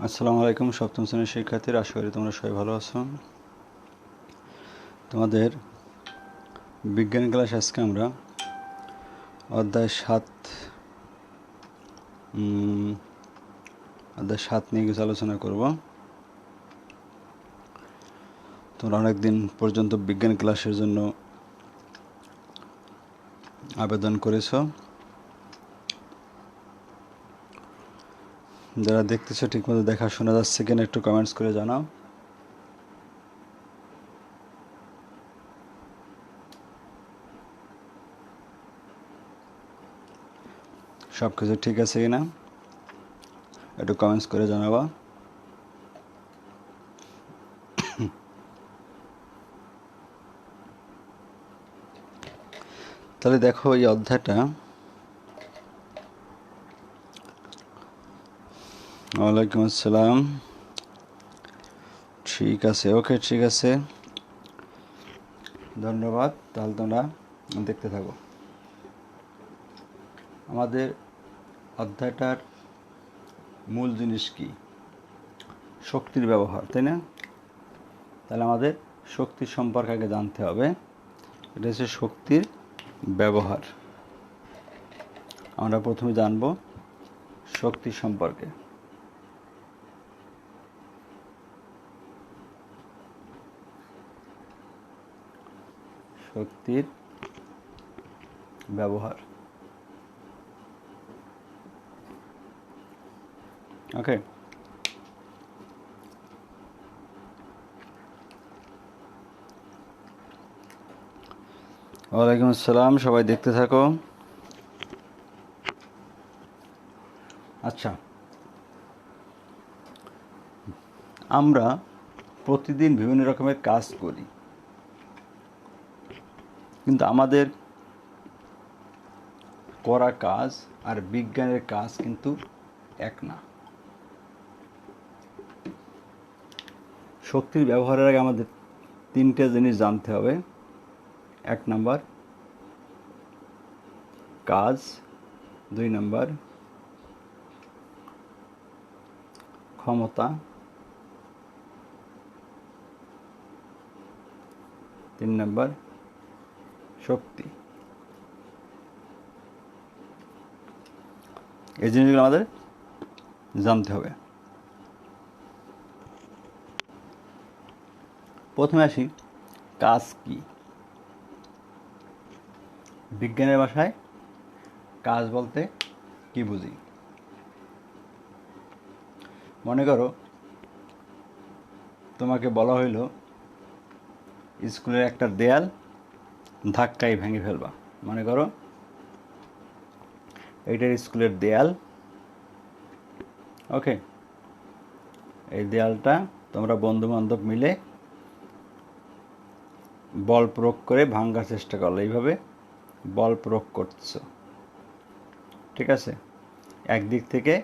আসসালামু আলাইকুম সপ্তম শ্রেণীর শিক্ষার্থীরা, আশা করি তোমরা সবাই ভালো আছো। তোমাদের বিজ্ঞান ক্লাস আজকে আমরা অধ্যায় 7 নিয়ে কিছু আলোচনা করব। তোমরা অনেক দিন পর্যন্ত বিজ্ঞান ক্লাসের জন্য আবেদন করেছো। যারা দেখতেছো ঠিকমতো দেখা শোনা যাচ্ছে কিনা একটু কমেন্টস করে জানাও। সব কিছু ঠিক আছে কিনা একটু কমেন্টস করে জানাবা। তাহলে দেখো এই অধ্যায়টা, ওয়ালাইকুম আসসালাম, ঠিক আছে, ওকে ঠিক আছে, ধন্যবাদ। তাহলে তোমরা দেখতে থাকো। আমাদের অধ্যায়টার মূল জিনিস কি? শক্তির ব্যবহার, তাই না? তাহলে আমাদের শক্তির সম্পর্কে আগে জানতে হবে। এটা হচ্ছে শক্তির ব্যবহার। আমরা প্রথমে জানব শক্তি সম্পর্কে। শক্তির ব্যবহার, ওকে। ওয়ালাইকুম আসসালাম, সবাই দেখতে থাকো। আচ্ছা, আমরা প্রতিদিন বিভিন্ন রকমের কাজ করি, কিন্তু আমাদের করা কাজ আর বিজ্ঞানের কাজ কিন্তু এক না। শক্তির ব্যবহারের আগে আমাদের তিনটে জিনিস জানতে হবে। 1 নাম্বার কাজ, 2 নাম্বার ক্ষমতা, 3 নাম্বার শক্তি। এই জিনিসগুলো আমাদের জানতে হবে। প্রথমে আসি, কাজ কি? বিজ্ঞানের ভাষায় কাজ বলতে কি বুঝি? মনে করো তোমাকে বলা হইল স্কুলের একটা দেয়াল ধাক্কায় ভেঙে ফেলবা। মনে করো এইটার স্কুলের দেয়াল, ওকে। এই দেয়ালটা তোমরা বন্ধু বান্ধব মিলে বল প্রয়োগ করে ভাঙার চেষ্টা করলো। এইভাবে বল প্রয়োগ করতেছো, ঠিক আছে? একদিক থেকে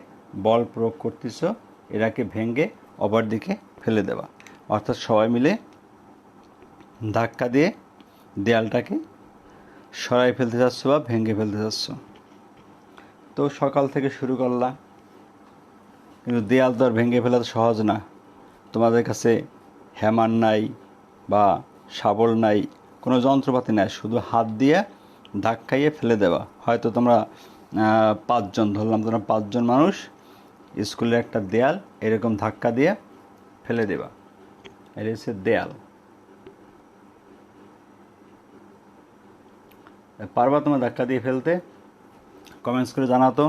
বল প্রয়োগ করতেছো, এটাকে ভেঙে অপর দিকে ফেলে দেওয়া, অর্থাৎ সবাই মিলে ধাক্কা দিয়ে দেয়ালটাকে সরাই ফেলতে চাচ্ছ বা ভেঙে ফেলতে চাচ্ছ। তো সকাল থেকে শুরু করলাম, কিন্তু দেয়াল তো আর ভেঙে ফেলা তো সহজ না। তোমাদের কাছে হ্যামার নাই বা শাবল নাই, কোনো যন্ত্রপাতি নাই, শুধু হাত দিয়ে ধাক্কাইয়ে ফেলে দেওয়া। হয়তো তোমরা 5 জন ধরলাম, তোমরা 5 জন মানুষ স্কুলের একটা দেয়াল এরকম ধাক্কা দিয়ে ফেলে দেবা। এটা হচ্ছে দেয়াল। পারবা তোমরা ধাক্কা দিয়ে ফেলতে? কমেন্টস করে জানাও তো,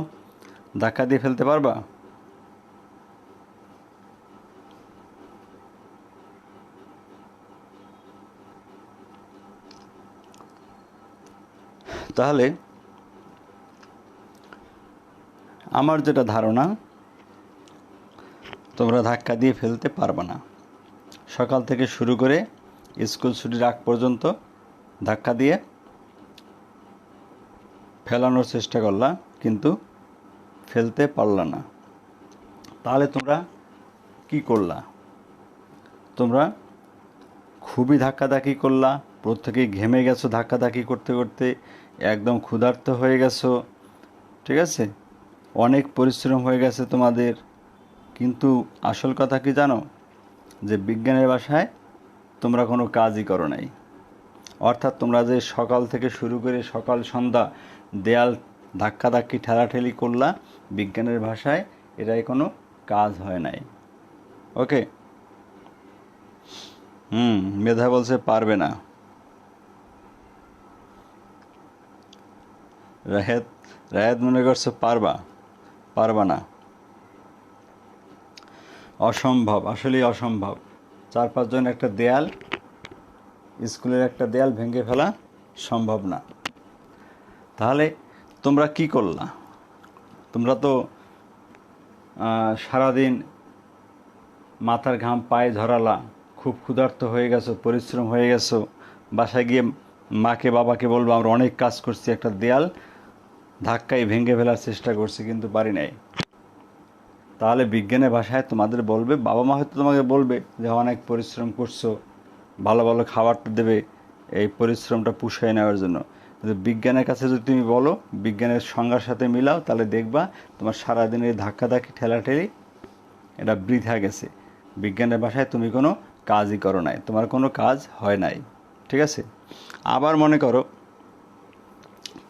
ধাক্কা দিয়ে ফেলতে পারবা? তাহলে আমার যেটা ধারণা, তোমরা ধাক্কা দিয়ে ফেলতে পারবে না। সকাল থেকে শুরু করে স্কুল ছুটির আগ পর্যন্ত ধাক্কা দিয়ে ফেলানোর চেষ্টা করলা, কিন্তু ফেলতে পারলা না। তাহলে তোমরা কি করলা? তোমরা খুবই ধাক্কাধাক্কি করলা, প্রত্যেকেই ঘেমে গেছো ধাক্কাধাক্কি করতে করতে, একদম ক্ষুধার্ত হয়ে গেছো, ঠিক আছে? অনেক পরিশ্রম হয়ে গেছে তোমাদের, কিন্তু আসল কথা কি জানো, যে বিজ্ঞানের ভাষায় তোমরা কোনো কাজই করো নাই। অর্থাৎ তোমরা যে সকাল থেকে শুরু করে সকাল সন্ধ্যা দেয়াল ধাক্কাধাক্কি ঠেলাঠেলি করলা, বিজ্ঞানের ভাষায় এটাই কোনো কাজ হয় নাই। ওকে। মেধা বলছে পারবে না। রাহেত রাহেত মনে করছো পারবা না। অসম্ভব, আসলেই অসম্ভব। 4-5 জন একটা দেয়াল, স্কুলের একটা দেয়াল ভেঙে ফেলা সম্ভব না। তাহলে তোমরা কি করলা? তোমরা তো সারাদিন মাথার ঘাম পায়ে ঝরালা, খুব ক্ষুধার্ত হয়ে গেছো, পরিশ্রম হয়ে গেছো, বাসায় গিয়ে মাকে বাবাকে বলবো আমরা অনেক কাজ করছি, একটা দেয়াল ধাক্কায় ভেঙে ফেলার চেষ্টা করছি কিন্তু পারি নাই। তাহলে বিজ্ঞানের ভাষায় তোমাদের বলবে, বাবা মা হয়তো তোমাকে বলবে যে অনেক পরিশ্রম করছো, ভালো ভালো খাবারটা দেবে এই পরিশ্রমটা পুষায় নেওয়ার জন্য। কিন্তু বিজ্ঞানের কাছে যদি তুমি বলো, বিজ্ঞানের সংজ্ঞার সাথে মিলাও, তাহলে দেখবা তোমার সারাদিনের ধাক্কাধাক্কি ঠেলাঠেলি এটা বৃথা গেছে। বিজ্ঞানের ভাষায় তুমি কোনো কাজই করো নাই, তোমার কোনো কাজ হয় নাই। ঠিক আছে। আবার মনে করো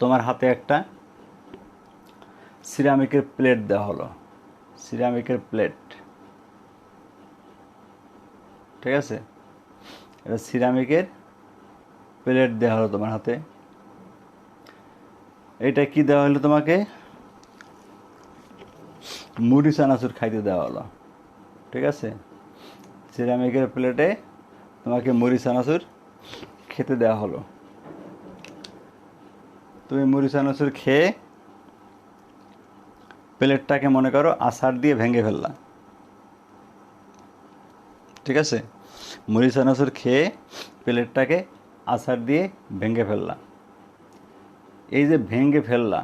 তোমার হাতে একটা সিরামিকের প্লেট দেওয়া হলো, সিরামিকের প্লেট। ঠিক আছে, এটা সিরামিকের প্লেট দেওয়া হলো তোমার হাতে। এটা কি দেওয়া হলো তোমাকে? মুড়ি চানাচুর খাইতে দেওয়া হলো। ঠিক আছে, সিরামিকের প্লেটে তোমাকে মুড়ি চানাচুর খেতে দেওয়া হলো। তুমি মুড়ি চানাচুর খেয়ে প্লেটটাকে মনে করো আছাড় দিয়ে ভেঙে ফেললা। ঠিক আছে, মুড়ি চানাচুর খেয়ে প্লেটটাকে আছাড় দিয়ে ভেঙে ফেললা। এই যে ভেঙে ফেললা,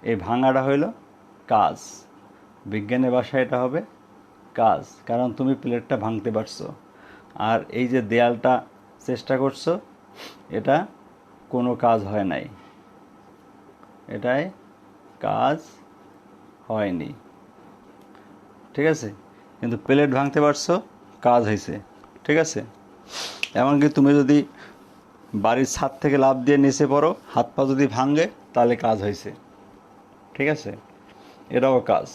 এই ভাঙাটা হইল কাজ। বিজ্ঞানের ভাষায় এটা হবে কাজ, কারণ তুমি প্লেটটা ভাঙতে পারছো। আর এই যে দেয়ালটা চেষ্টা করছো, এটা কোনো কাজ হয় নাই, এটাই কাজ হয়নি। ঠিক আছে, কিন্তু প্লেট ভাঙতে পারছো, কাজ হয়েছে। ঠিক আছে, এমনকি তুমি যদি বাড়ির ছাদ থেকে লাফ দিয়ে নিচে পড়ো, হাত পা যদি ভাঙে, তাহলে কাজ হয়েছে। ঠিক আছে, এটাও কাজ।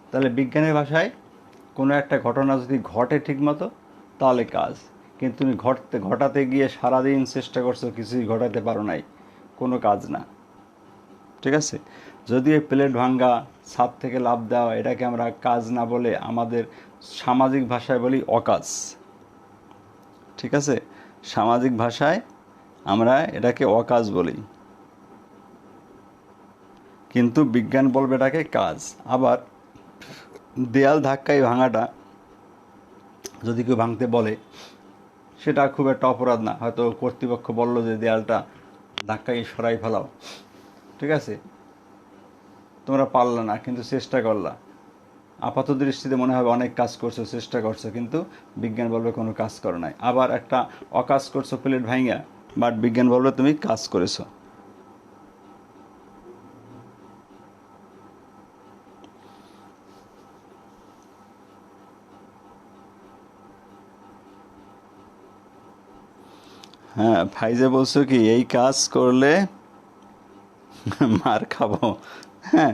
তাহলে বিজ্ঞানের ভাষায় কোনো একটা ঘটনা যদি ঘটে ঠিকমতো, তাহলে কাজ। কিন্তু তুমি ঘটাতে গিয়ে সারাদিন চেষ্টা করছো, কিছুই ঘটাতে পারো নাই, কোনো কাজ না। ঠিক আছে, যদিও প্লেট ভাঙ্গা, ছাদ থেকে লাফ দেওয়া, এটাকে আমরা কাজ না বলে আমাদের সামাজিক ভাষায় বলি অকাজ। ঠিক আছে, সামাজিক ভাষায় আমরা এটাকে অকাজ বলি, কিন্তু বিজ্ঞান বলবে এটাকে কাজ। আবার দেয়াল ধাক্কায় ভাঙাটা যদি কেউ ভাঙতে বলে, সেটা খুব একটা অপরাধ না। হয়তো কর্তৃপক্ষ বলল যে দেয়ালটা ধাক্কায় সরাই ফেলাও, ঠিক আছে, তোমরা পারলা না, কিন্তু চেষ্টা করলা। আপাত দৃষ্টিতে মনে হবে অনেক কাজ করছো, চেষ্টা করছো, কিন্তু বিজ্ঞান বলবে কোনো কাজ করো নাই। আবার একটা অকাজ করছো প্লেট ভাঙা, বাট বিজ্ঞান বলবে তুমি কাজ করেছো। হ্যাঁ, ফাইজে বলছো কি এই কাজ করলে মার খাবো। হ্যাঁ,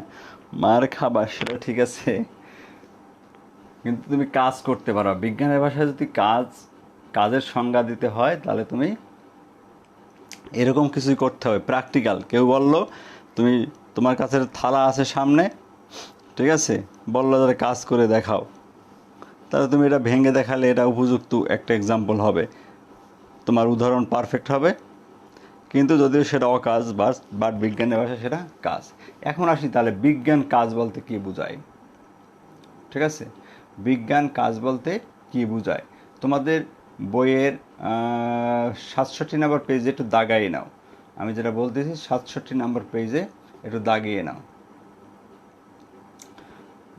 মার খাবা, সেটা ঠিক আছে, কিন্তু তুমি কাজ করতে পারো। বিজ্ঞানের ভাষায় যদি কাজের সংজ্ঞা দিতে হয়, তাহলে তুমি এরকম কিছুই করতে হবে, প্র্যাকটিক্যাল। কেউ বলল তুমি, তোমার কাছে থালা আছে সামনে, ঠিক আছে, বললো যারা কাজ করে দেখাও, তাহলে তুমি এটা ভেঙে দেখালে এটা উপযুক্ত একটা এক্সাম্পল হবে, তোমার উদাহরণ পারফেক্ট হবে। কিন্তু যদিও সেটা অকাজ, বাট বিজ্ঞানের ভাষায় সেটা কাজ। এখন আসি তাহলে বিজ্ঞান কাজ বলতে কী বোঝায়। ঠিক আছে, বিজ্ঞান কাজ বলতে কী বোঝায়, তোমাদের বইয়ের 67 নম্বর পেজে একটু দাগাইয়ে নাও। আমি যেটা বলতেছি 67 নম্বর পেজে একটু দাগিয়ে নাও।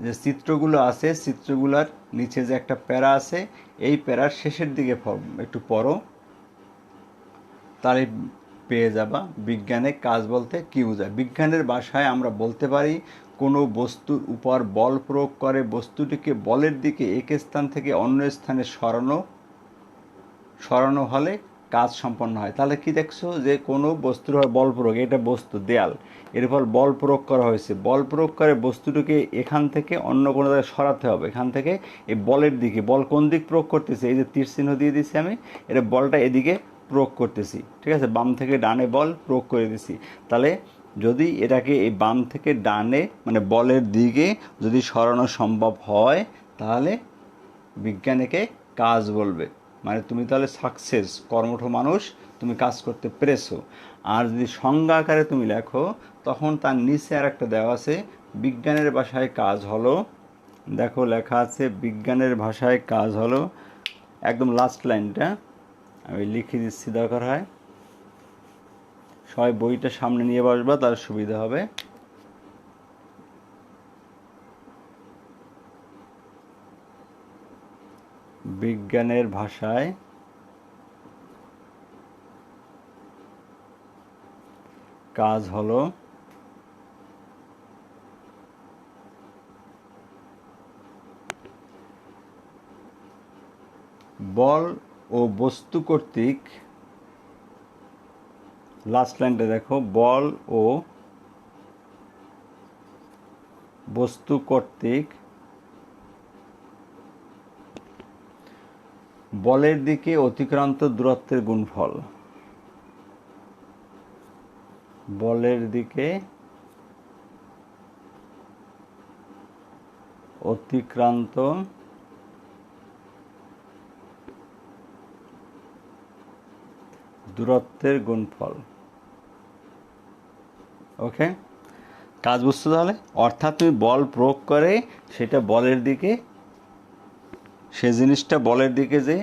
যে চিত্রগুলো আছে, চিত্রগুলোর নিচে যে একটা প্যারা আছে, এই প্যারার শেষের দিকে একটু পড়ো, তাহলে পেয়ে যাবা বিজ্ঞানে কাজ বলতে কী বোঝায়। বিজ্ঞানের ভাষায় আমরা বলতে পারি কোনো বস্তুর উপর বল প্রয়োগ করে বস্তুটিকে বলের দিকে এক স্থান থেকে অন্য স্থানে সরানো হলে কাজ সম্পন্ন হয়। তাহলে কি দেখছো যে কোনো বস্তুর বল প্রয়োগ, এটা বস্তু দেয়াল, এর উপর বল প্রয়োগ করা হয়েছে, বল প্রয়োগ করে বস্তুটিকে এখান থেকে অন্য কোনো জায়গায় সরাতে হবে। এখান থেকে এই বলের দিকে, বল কোন দিক প্রয়োগ করতেছে, এই যে তীর চিহ্ন দিয়ে দিচ্ছি আমি, এটা বলটা এদিকে প্রয়োগ করতেছি, ঠিক আছে, বাম থেকে ডানে বল প্রয়োগ করে দিছি। তাহলে যদি এটাকে এই বাম থেকে ডানে মানে বলের দিকে যদি সরানো সম্ভব হয় তাহলে বিজ্ঞানীকে কাজ বলবে, মানে তুমি তাহলে সাকসেস, কর্মঠ মানুষ, তুমি কাজ করতে পেরেছো। আর যদি সংজ্ঞা আকারে তুমি লেখো তখন তার নিচে আর একটা দেওয়া আছে, বিজ্ঞানের ভাষায় কাজ হলো, দেখো লেখা আছে বিজ্ঞানের ভাষায় কাজ হলো, একদম লাস্ট লাইনটা আমি লিখে দিচ্ছি, দরকার হয় সবাই বইটা সামনে নিয়ে বসবা, তার সুবিধা হবে। বিজ্ঞানের ভাষায় কাজ হলো বল ও বস্তু কর্তৃক, লাস্ট লাইনটা দেখো, বল ও বস্তু কর্তৃক বলের দিকে অতিক্রান্ত দূরত্বের গুণফল, বলের দিকে অতিক্রান্ত দূরত্বের গুণফল। ওকে, কাজ বুঝছো তাহলে? অর্থাৎ তুমি বল প্রয়োগ করে সেটা বলের দিকে, সে জিনিসটা বলের দিকে যে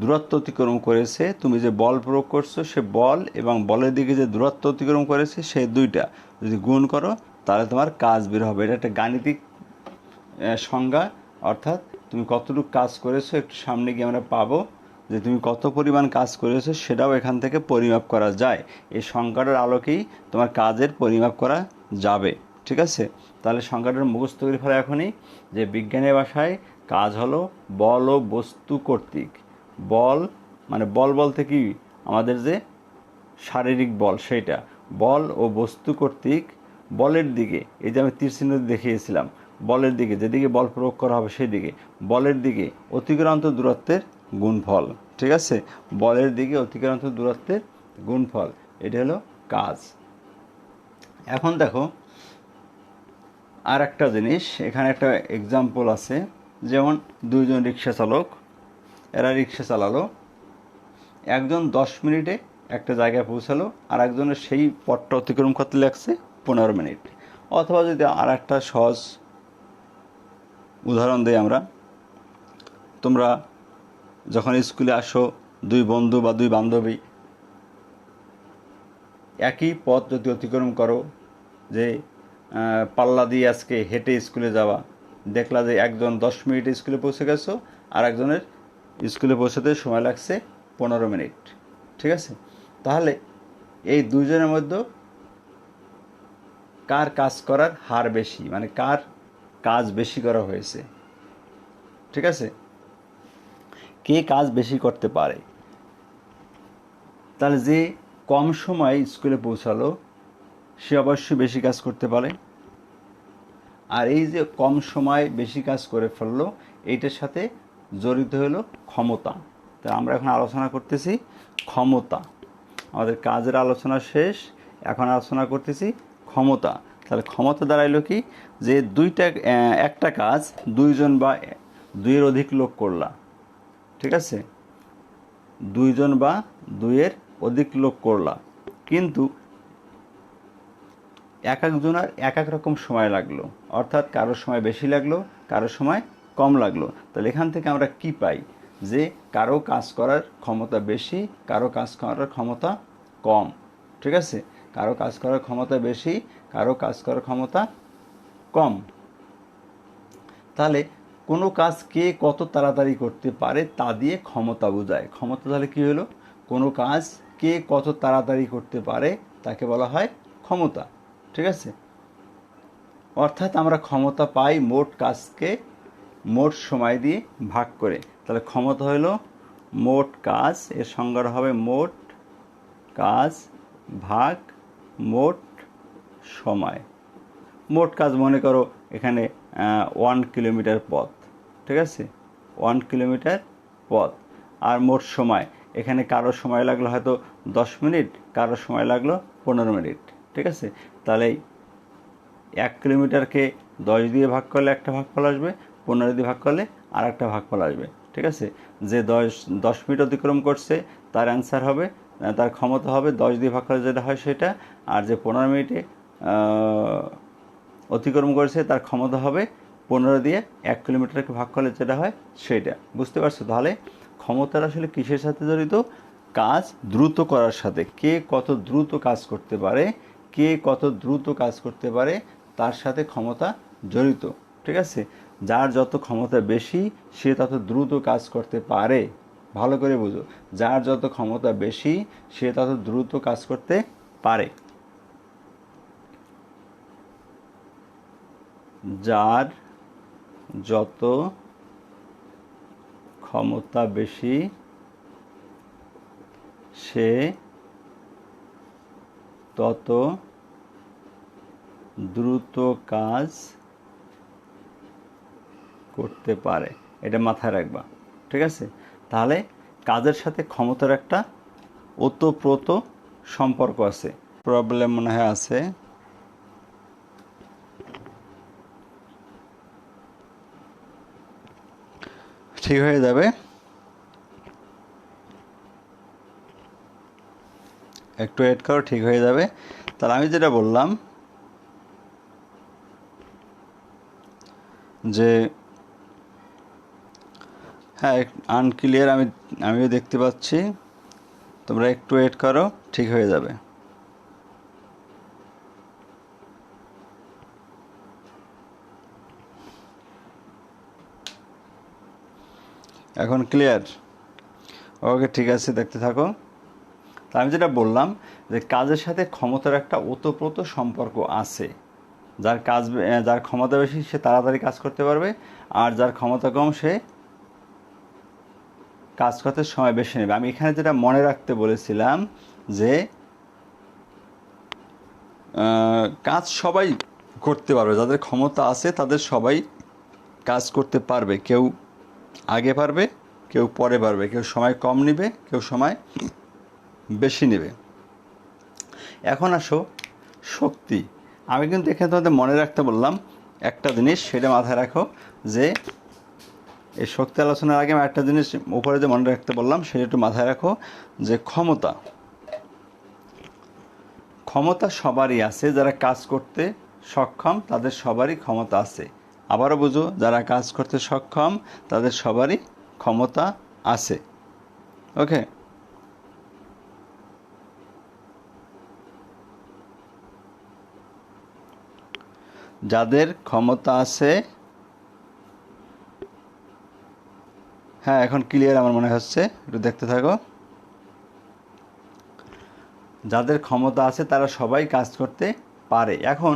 দূরত্ব অতিক্রম করেছে, তুমি যে বল প্রয়োগ করছো সে বল এবং বলের দিকে যে দূরত্ব অতিক্রম করেছে সেই দুইটা যদি গুণ করো তাহলে তোমার কাজ বের হবে। এটা একটা গাণিতিক সংজ্ঞা, অর্থাৎ তুমি কতটুকু কাজ করেছো একটু সামনে গিয়ে আমরা পাবো যে তুমি কত পরিমাণ কাজ করেছো সেটাও এখান থেকে পরিমাপ করা যায়। এই সংখ্যাটার আলোকেই তোমার কাজের পরিমাপ করা যাবে, ঠিক আছে? তাহলে সংখ্যাটার মুখস্থ করে ফেলা এখনই, যে বিজ্ঞানের ভাষায় কাজ হলো বল ও বস্তু কর্তৃক। বল মানে বল বলতে কি আমাদের যে শারীরিক বল সেইটা, বল ও বস্তু কর্তৃক বলের দিকে, এই যে আমি তীর চিহ্ন দেখিয়েছিলাম, বলের দিকে যেদিকে বল প্রয়োগ করা হবে সেই দিকে, বলের দিকে অতিক্রান্ত দূরত্বের গুণফল, ঠিক আছে, বলের দিকে অতিক্রান্ত দূরত্বের গুণফল, এটা হলো কাজ। এখন দেখো আর একটা জিনিস, এখানে একটা এক্সাম্পল আছে, যেমন দুইজন রিক্সা চালক, এরা রিক্সা চালালো, একজন 10 মিনিটে একটা জায়গায় পৌঁছালো, আর একজনের সেই পথটা অতিক্রম করতে লাগছে 15 মিনিট। অথবা যদি আর একটা সহজ উদাহরণ দিই আমরা, তোমরা যখন স্কুলে আসো, দুই বন্ধু বা দুই বান্ধবী একই পথ যদি অতিক্রম করো, যে পাল্লা দিয়ে আজকে হেঁটে স্কুলে যাওয়া, দেখলা যে একজন 10 মিনিটে স্কুলে পৌঁছে গেছো আর একজনের স্কুলে পৌঁছাতে সময় লাগছে 15 মিনিট, ঠিক আছে? তাহলে এই দুইজনের মধ্যে কার কাজ করার হার বেশি, মানে কার কাজ বেশি করা হয়েছে, ঠিক আছে, কে কাজ বেশি করতে পারে? তাহলে যে কম সময় স্কুলে পৌঁছালো সে অবশ্যই বেশি কাজ করতে পারে। আর এই যে কম সময় বেশি কাজ করে ফেললো, এইটার সাথে জড়িত হলো ক্ষমতা। তা আমরা এখন আলোচনা করতেছি ক্ষমতা, আমাদের কাজের আলোচনা শেষ, এখন আলোচনা করতেছি ক্ষমতা। তাহলে ক্ষমতা দাঁড়াইলো কি, যে একটা কাজ দুইজন বা দুইয়ের অধিক লোক করলা, ঠিক আছে, দুইজন বা দুইয়ের অধিক লোক করলা, কিন্তু এক একজনের এক এক রকম সময় লাগলো, অর্থাৎ কারোর সময় বেশি লাগলো, কারোর সময় কম লাগলো। তাহলে এখান থেকে আমরা কি পাই, যে কারো কাজ করার ক্ষমতা বেশি, কারো কাজ করার ক্ষমতা কম, ঠিক আছে, কারো কাজ করার ক্ষমতা বেশি, কারো কাজ করার ক্ষমতা কম। তাহলে কোনো কাজ কে কত তাড়াতাড়ি করতে পারে তা দিয়ে ক্ষমতা বোঝায়। ক্ষমতা তাহলে কী হলো, কোনো কাজ কে কত তাড়াতাড়ি করতে পারে তাকে বলা হয় ক্ষমতা, ঠিক আছে? অর্থাৎ আমরা ক্ষমতা পাই মোট কাজকে মোট সময় দিয়ে ভাগ করে। তাহলে ক্ষমতা হলো মোট কাজ, এর সংজ্ঞা হবে মোট কাজ ভাগ মোট সময়। মোট কাজ মনে করো এখানে 1 কিলোমিটার পথ, ঠিক আছে, 1 কিলোমিটার পথ। আর মোট সময় এখানে কারো সময় লাগলো হয়তো 10 মিনিট, কারো সময় লাগলো 15 মিনিট, ঠিক আছে। তাহলে 1 কিলোমিটারকে 10 দিয়ে ভাগ করলে একটা ভাগফল আসবে, 15 দিয়ে ভাগ করলে আর একটা ভাগফল আসবে, ঠিক আছে। যে 10 মিনিট অতিক্রম করছে তার অ্যান্সার হবে, তার ক্ষমতা হবে 10 দিয়ে ভাগ করলে যেটা হয় সেটা, আর যে 15 মিনিটে অতিক্রম করেছে তার ক্ষমতা হবে 15 দিয়ে 1 কিলোমিটারকে ভাগ করলে যেটা হয় সেটা। বুঝতে পারছো? তাহলে ক্ষমতার আসলে কিসের সাথে জড়িত? কাজ দ্রুত করার সাথে। কে কত দ্রুত কাজ করতে পারে, কে কত দ্রুত কাজ করতে পারে তার সাথে ক্ষমতা জড়িত, ঠিক আছে। যার যত ক্ষমতা বেশি সে তত দ্রুত কাজ করতে পারে। ভালো করে বুঝো, যার যত ক্ষমতা বেশি সে তত দ্রুত কাজ করতে পারে। যার যত ক্ষমতা বেশি সে তত দ্রুত কাজ করতে পারে। এটা মাথায় রাখবা, ঠিক আছে। তাহলে কাজের সাথে ক্ষমতার একটা ওতপ্রোত সম্পর্ক আছে। প্রবলেম মনে হয় আছে। ঠিক হয়ে যাবে, একটু ওয়েট করো, ঠিক হয়ে যাবে। তাহলে আমি যেটা বললাম যে হ্যাঁ আনক্লিয়ার, আমিও দেখতে পাচ্ছি, তোমরা একটু ওয়েট করো, ঠিক হয়ে যাবে। এখন ক্লিয়ার? ওকে, ঠিক আছে, দেখতে থাকো। তা আমি যেটা বললাম যে কাজের সাথে ক্ষমতার একটা ওতপ্রোত সম্পর্ক আছে। যার ক্ষমতা বেশি সে তাড়াতাড়ি কাজ করতে পারবে, আর যার ক্ষমতা কম সে কাজ করতে সময় বেশি নেবে। আমি এখানে যেটা মনে রাখতে বলেছিলাম যে কাজ সবাই করতে পারবে, যাদের ক্ষমতা আছে তাদের সবাই কাজ করতে পারবে। কেউ আগে পারবে, কেউ পরে পারবে, কেউ সময় কম নেবে, কেউ সময় বেশি নেবে। এখন আসো শক্তি। আমি কিন্তু এখানে তোমাদের মনে রাখতে বললাম একটা জিনিস, সেটা মাথায় রাখো যে এই শক্তি আলোচনার আগে আমি একটা জিনিস উপরে যে মনে রাখতে বললাম সেটা একটু মাথায় রাখো, যে ক্ষমতা সবারই আছে। যারা কাজ করতে সক্ষম তাদের সবারই ক্ষমতা আছে। আবারও বুঝো, যারা কাজ করতে সক্ষম তাদের সবারই ক্ষমতা আছে। ওকে, যাদের ক্ষমতা আছে, হ্যাঁ এখন ক্লিয়ার আমার মনে হচ্ছে, একটু দেখতে থাকো। যাদের ক্ষমতা আছে তারা সবাই কাজ করতে পারে। এখন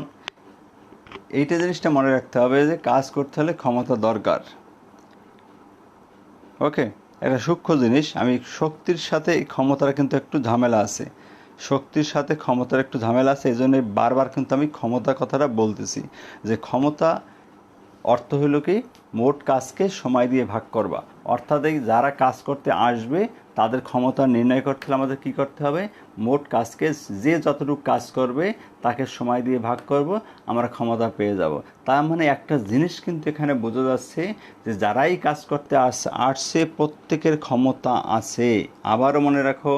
এইটা জিনিসটা মনে রাখতে হবে যে কাজ করতে হলে ক্ষমতা দরকার। ওকে, একটা সূক্ষ্ম জিনিস। আমি শক্তির সাথে এই ক্ষমতার কিন্তু একটু ঝামেলা আছে, শক্তির সাথে ক্ষমতার একটু ঝামেলা আছে। এই জন্য বারবার কিন্তু আমি ক্ষমতা কথাটা বলতেছি, যে ক্ষমতা অর্থ হইল কি মোট কাজকে সময় দিয়ে ভাগ করবা। অর্থাৎ এই যারা কাজ করতে আসবে তাদের ক্ষমতা নির্ণয় করতে হলে আমাদের কী করতে হবে? মোট কাজকে যে যতটুকু কাজ করবে তাকে সময় দিয়ে ভাগ করব, আমরা ক্ষমতা পেয়ে যাব। তার মানে একটা জিনিস কিন্তু এখানে বোঝা যাচ্ছে যে যারাই কাজ করতে আসছে প্রত্যেকের ক্ষমতা আছে। আবারও মনে রাখো,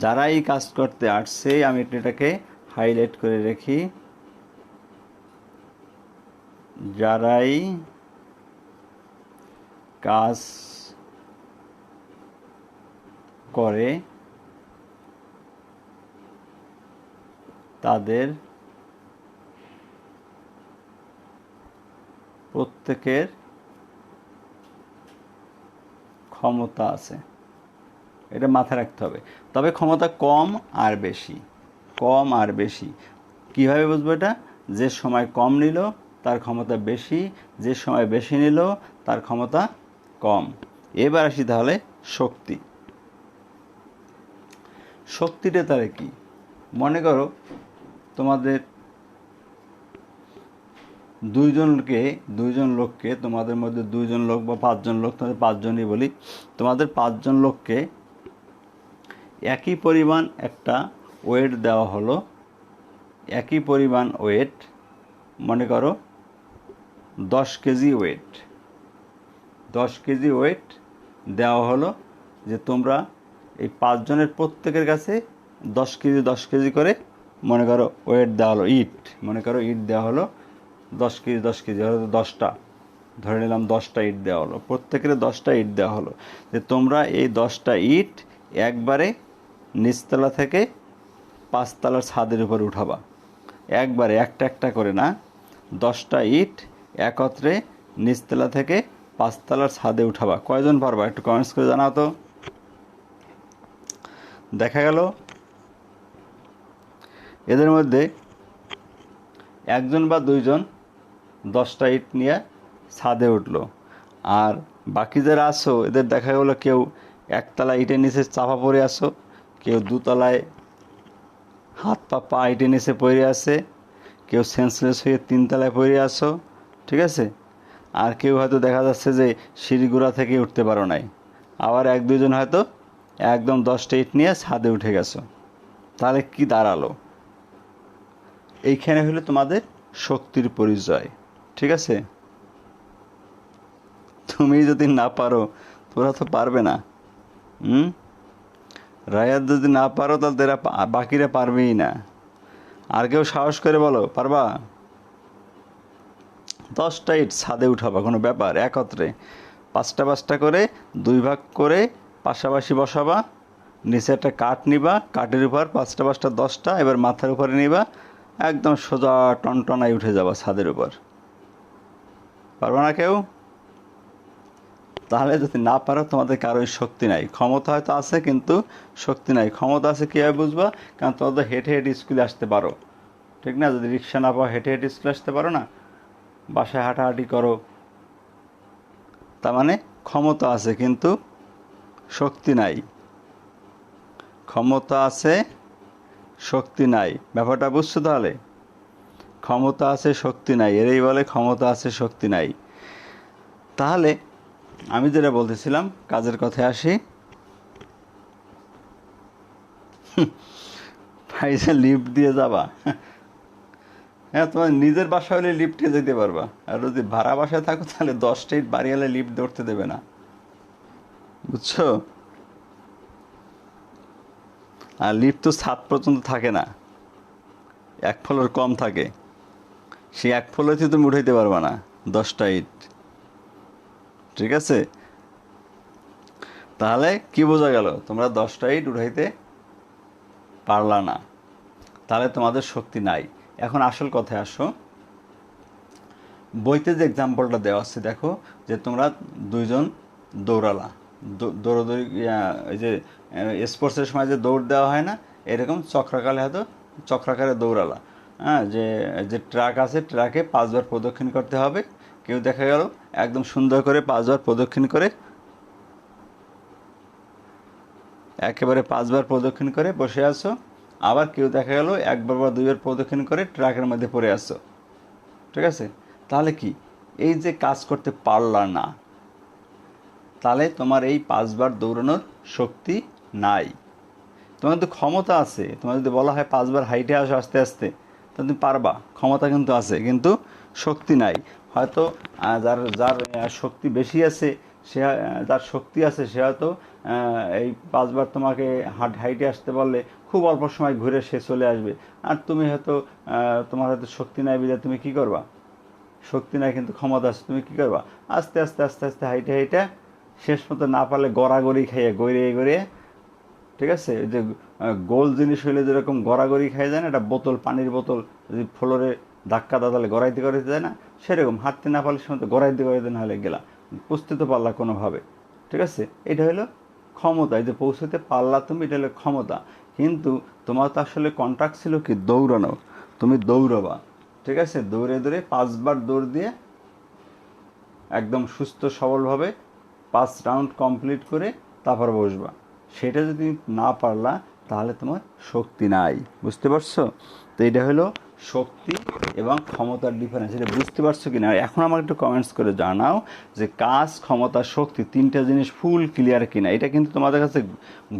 যারাই কাজ করতে আসছে, আমি এটাকে হাইলাইট করে রাখি, যারাই কাজ করে তাদের প্রত্যেকের ক্ষমতা আছে। এটা মাথায় রাখতে হবে। তবে ক্ষমতা কম আর বেশি, কম আর বেশি কীভাবে বুঝবো এটা? যে সময় কম নিল তার ক্ষমতা বেশি, যে সময় বেশি নিল তার ক্ষমতা কম। এবার আসি তাহলে শক্তি। শক্তিটা তাহলে কি? মনে করো তোমাদের দুইজন লোককে, তোমাদের মধ্যে 2জন লোক বা 5জন লোক, তোমাদের 5জনই বলি, তোমাদের 5জন লোককে একই পরিমাণ একটা ওয়েট দেওয়া হলো, একই পরিমাণ ওয়েট, মনে করো 10 কেজি ওয়েট, 10 কেজি ওয়েট দেওয়া হলো, যে তোমরা এই 5জনের প্রত্যেকের কাছে 10 কেজি করে মনে করো ওয়েট দেওয়া হলো, ইট, মনে করো ইট দেওয়া হলো 10 কেজি 10 কেজি, হয়তো 10টা, ধরে নিলাম 10টা ইট দেওয়া হলো, প্রত্যেকের 10টা ইট দেওয়া হলো, যে তোমরা এই 10টা ইট একবারে নিচতলা থেকে 5তলার ছাদের উপর উঠাবা, একবারে একটা একটা করে না, 10টা ইট একত্রে নিচতলা থেকে 5তলার ছাদে উঠাবা। কয়জন পারবা একটু কমেন্টস করে জানাও তো। দেখা গেল এদের মধ্যে 1জন বা 2জন 10টা ইট নিয়ে ছাদে উঠলো, আর বাকি যারা আসো এদের দেখা গেলো কেউ একতলা ইটের নিচে চাপা পড়ে আসো, কেউ 2তলায় হাত পা ইটের নিচে পড়ে আছে, কেউ সেন্সলেস হয়ে 3তলায় পড়ে আসো, ঠিক আছে, আর কেউ হয়তো দেখা যাচ্ছে যে সিঁড়িগুড়া থেকে উঠতে পারো নাই, আবার 1-2জন হয়তো একদম 10টা ইট নিয়ে ছাদে উঠে গেছো। তাহলে কি দাঁড়ালো? এইখানে হলো তোমাদের শক্তির পরিচয়, ঠিক আছে। তুমি যদি না পারো, তোরা তো পারবে না। রায়াত যদি না পারো তাহলে এরা বাকিরা পারবেই না। আর কেউ সাহস করে বলো, পারবা? 10টা ইট ছাদে উঠাবা, কোনো ব্যাপার, একত্রে 5টা করে 2 ভাগ করে পাশাপাশি বসাবা, নিচে একটা কাঠ নিবা, কাঠের উপর 5টা 10টা, এবার মাথার উপরে নিবা, একদম সোজা টনটনায় উঠে যাবা ছাদের উপর। পারবা না কেউ? তাহলে যদি না পারো, তোমাদের কারোই শক্তি নাই। ক্ষমতা হয়তো আছে কিন্তু শক্তি নাই। ক্ষমতা আছে কীভাবে বুঝবা? কারণ তোমাদের হেঁটে হেঁটে স্কুলে আসতে পারো, ঠিক না? যদি রিক্সা না পাও, হেঁটে হেঁটে স্কুলে আসতে পারো না, বাসায় হাঁটাহাঁটি করো, তার মানে ক্ষমতা আছে কিন্তু শক্তি নাই। ক্ষমতা আছে, শক্তি নাই, ব্যাপারটা বুঝছো? তাহলে ক্ষমতা আছে, শক্তি নাই, এরই বলে ক্ষমতা আছে, শক্তি নাই। তাহলে আমি যেটা বলতেছিলাম, কাজের কথায় আসি। ভাইসা লিফট দিয়ে যাবা? হ্যাঁ, তোমার নিজের বাসা হলে লিফটে যেতে পারবা, আর যদি ভাড়া বাসায় থাকো তাহলে 10টা ইট বাড়ি হলে লিফট ধরতে দেবে না, বুঝছো? আর লিফট তো ছাদ পর্যন্ত থাকে না, 1 ফ্লোর কম থাকে, সেই 1 ফ্লোরেতে তুমি উঠাইতে পারবা না 10টা ইট, ঠিক আছে? তাহলে কি বোঝা গেল? তোমরা 10টা ইট উঠাইতে পারলা না, তাহলে তোমাদের শক্তি নাই। এখন আসল কথায় আসো। বইতে যে এক্সাম্পলটা দেওয়া আছে, দেখো যে তোমরা 2জন দৌড়ালা, দৌড়াদৌড়ি, এই যে স্পোর্টসের সময় যে দৌড় দেওয়া হয় না, এরকম চক্রাকারে হয়তো চক্রাকারে দৌড়ালা। হ্যাঁ, যে ট্রাক আছে, ট্রাকে 5বার প্রদক্ষিণ করতে হবে। কেউ দেখা গেল একদম সুন্দর করে 5বার প্রদক্ষিণ করে, একেবারে 5বার প্রদক্ষিণ করে বসে আছো। আবার কেউ দেখা গেল 1বার বা 2বার প্রদক্ষিণ করে ট্রাকের মধ্যে পড়ে আসছো, ঠিক আছে? তাহলে কি, এই যে কাজ করতে পারলা না, তাহলে তোমার এই 5বার দৌড়ানোর শক্তি নাই। তোমার তো ক্ষমতা আছে, তোমার যদি বলা হয় 5বার হাইটে আসো আস্তে আস্তে, তাহলে তুমি পারবা, ক্ষমতা কিন্তু আছে, কিন্তু শক্তি নাই। হয়তো যার যার শক্তি বেশি আছে, সে, যার শক্তি আছে সে হয়তো এই 5বার তোমাকে হাইটে আসতে বললে খুব অল্প সময় ঘুরে সে চলে আসবে। আর তুমি হয়তো তোমার হয়তো শক্তি নাই বিধায় তুমি কী করবা? শক্তি নাই কিন্তু ক্ষমতা আছে, তুমি কী করবা? আস্তে আস্তে আস্তে আস্তে হাইটে হাইটে শেষ মতো না পারলে গড়াগড়ি খাইয়ে গড়িয়ে গড়িয়ে, ঠিক আছে, যে গোল জিনিস হইলে যেরকম গড়াগড়ি খাইয়ে যায় না, একটা বোতল, পানির বোতল যদি ফ্লোরে ধাক্কা দাও তাহলে গড়াইতে গড়াইতে যায় না, সেরকম হাঁটতে না পারলে সে গড়াইতে গড়াইতে না হলে গেলা, পুষতে তো পারলা কোনোভাবে, ঠিক আছে? এটা হলো ক্ষমতা। এই যে পৌঁছতে পারলা তুমি, এটা হলো ক্ষমতা। কিন্তু তোমার তো আসলে কন্ট্রাক্ট ছিল কি? দৌড়ানো। তুমি দৌড়াবা, ঠিক আছে, দৌড়ে দৌড়ে 5 বার দৌড় দিয়ে একদম সুস্থ সবলভাবে 5 রাউন্ড কমপ্লিট করে তারপর বসবা। সেটা যদি না পারলা তাহলে তোমার শক্তি নাই। বুঝতে পারছো? তো এটা হলো শক্তি এবং ক্ষমতার ডিফারেন্স। এটা বুঝতে পারছো কি না? এখন আমাকে একটু কমেন্টস করে জানাও যে কাজ, ক্ষমতা, শক্তি 3টা জিনিস ফুল ক্লিয়ার কিনা। এটা কিন্তু তোমাদের কাছে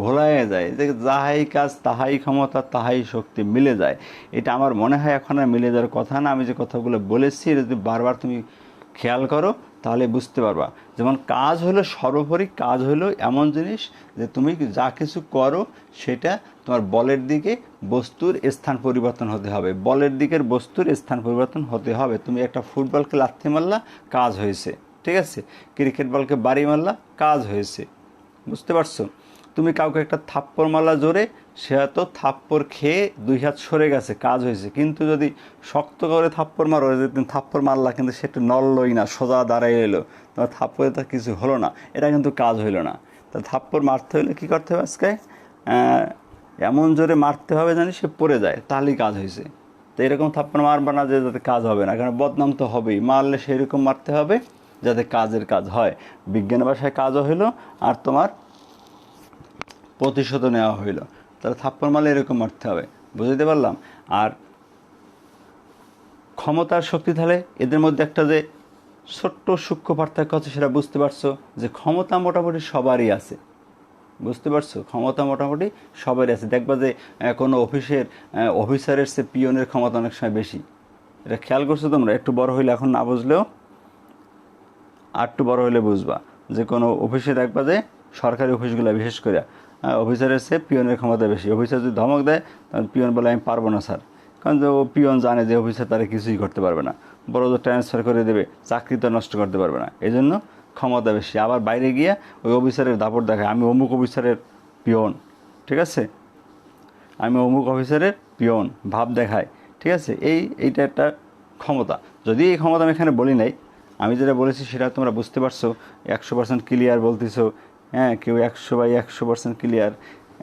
ঘোলায় যায় যে যাহাই কাজ তাহাই ক্ষমতা তাহাই শক্তি মিলে যায়। এটা আমার মনে হয় এখন আর মিলে যাওয়ার কথা না। আমি যে কথাগুলো বলেছি এটা যদি বারবার তুমি খেয়াল করো তাহলে বুঝতে পারবা। যেমন কাজ হলো সর্বোপরি, কাজ হলো এমন জিনিস যে তুমি যা কিছু করো সেটা তোমার বলের দিকে বস্তুর স্থান পরিবর্তন হতে হবে, বলের দিকের বস্তুর স্থান পরিবর্তন হতে হবে। তুমি একটা ফুটবলকে লাথি মারলা, কাজ হয়েছে। ঠিক আছে, ক্রিকেট বলকে বাড়ি মারলা, কাজ হয়েছে। বুঝতে পারছো? তুমি কাউকে একটা থাপ্পড় মারলা জোরে, সে হয়তো থাপ্পড় খেয়ে 2 হাত সরে গেছে, কাজ হয়েছে। কিন্তু যদি শক্ত করে থাপ্পড় মারো, যে তুমি থাপ্পড় মারলা কিন্তু সেটা নড়লই না, সোজা দাঁড়াই এলো, তোমার থাপ্পড়ে তো কিছু হলো না, এটা কিন্তু কাজ হইলো না। তা থাপ্পড় মারতে হলে কী করতে হবে? আজকে এমন জোরে মারতে হবে জানি সে পড়ে যায়, তাহলেই কাজ হয়েছে। তো এরকম থাপ্পড় মারবা না যে যাতে কাজ হবে না, কারণ বদনাম তো হবেই। মারলে সেরকম মারতে হবে যাতে কাজের কাজ হয়। বিজ্ঞান ভাষায় কাজও হইলো আর তোমার প্রতিশোধ নেওয়া হইল। তাহলে থাপ্পড় মারলে এরকম মারতে হবে। বুঝতে পারলাম? আর ক্ষমতার শক্তি, তাহলে এদের মধ্যে একটা যে ছোট্ট সূক্ষ্ম পার্থক্য আছে সেটা বুঝতে পারছো যে ক্ষমতা মোটামুটি সবারই আছে। বুঝতে পারছো? ক্ষমতা মোটামুটি সবারই আছে। দেখবা যে কোনো অফিসের অফিসারের চেয়ে পিয়নের ক্ষমতা অনেক সময় বেশি। এটা খেয়াল করছো তোমরা? একটু বড় হইলে, এখন না বুঝলেও আর একটু বড় হইলে বুঝবা যে কোনো অফিসে দেখবা যে সরকারি অফিসগুলো বিশেষ করে অফিসারের চেয়ে পিয়নের ক্ষমতা বেশি। অফিসার যদি ধমক দেয় তখন পিয়ন বলে আমি পারবো না স্যার, কারণ যে ও পিয়ন জানে যে অফিসার তারা কিছুই করতে পারবে না, বড় যে ট্রান্সফার করে দেবে, চাকরি তো নষ্ট করতে পারবে না, এই জন্য ক্ষমতা বেশি। আবার বাইরে গিয়ে ওই অফিসারের দাপট দেখায়, আমি অমুক অফিসারের পিয়ন। ঠিক আছে, আমি অমুক অফিসারের পিয়ন ভাব দেখায়। ঠিক আছে, এইটা একটা ক্ষমতা। যদি এই ক্ষমতা আমি এখানে বলি নাই, আমি যেটা বলেছি সেটা তোমরা বুঝতে পারছো। 100% ক্লিয়ার বলতেছো, হ্যাঁ, কেউ 100/100% ক্লিয়ার।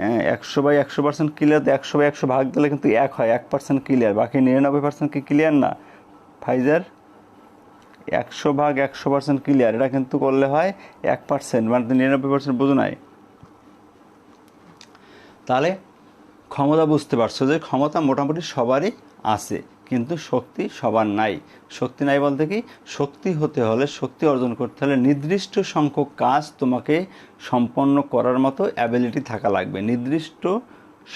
হ্যাঁ, 100/100% ক্লিয়ার, তো 100/100 ভাগ দিলে কিন্তু 1 হয়, 1% ক্লিয়ার, বাকি 99% কি ক্লিয়ার না? ফাইজার 100/100% ক্লিয়ার, এটা কিন্তু করলে হয় 1%, মানে 99% বোঝো নাই। তাহলে ক্ষমতা বুঝতে পারছো যে ক্ষমতা মোটামুটি সবারই আছে, কিন্তু শক্তি সবার নাই। শক্তি নাই বলতে কি, শক্তি হতে হলে, শক্তি অর্জন করতে হলে নির্দিষ্ট সংখ্যক কাজ তোমাকে সম্পন্ন করার মতো অ্যাবিলিটি থাকা লাগবে। নির্দিষ্ট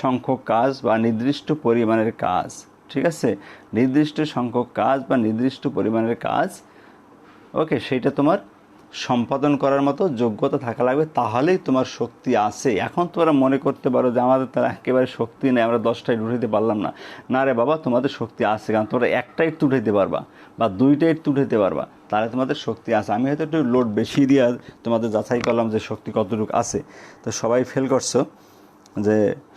সংখ্যক কাজ বা নির্দিষ্ট পরিমাণের কাজ। ঠিক আছে, নির্দিষ্ট সংখ্যক কাজ বা নির্দিষ্ট পরিমাণের কাজ, ওকে, সেইটা তোমার সম্পাদন করার মতো যোগ্যতা থাকা লাগবে, তাহলেই তোমার শক্তি আছে। এখন তোমরা মনে করতে পারো যে আমাদের তার একেবারে শক্তি নেই, আমরা 10টা ইট উঠাইতে পারলাম না। না রে বাবা, তোমাদের শক্তি আছে, কারণ তোমরা 1টা ইট উঠাইতে পারবা বা 2টা ইট উঠাইতে পারবা, তাহলে তোমাদের শক্তি আছে। আমি হয়তো একটু লোড বেশি দিয়ে তোমাদের যাচাই করলাম যে শক্তি কতটুকু আছে। তো সবাই ফেল করছো যে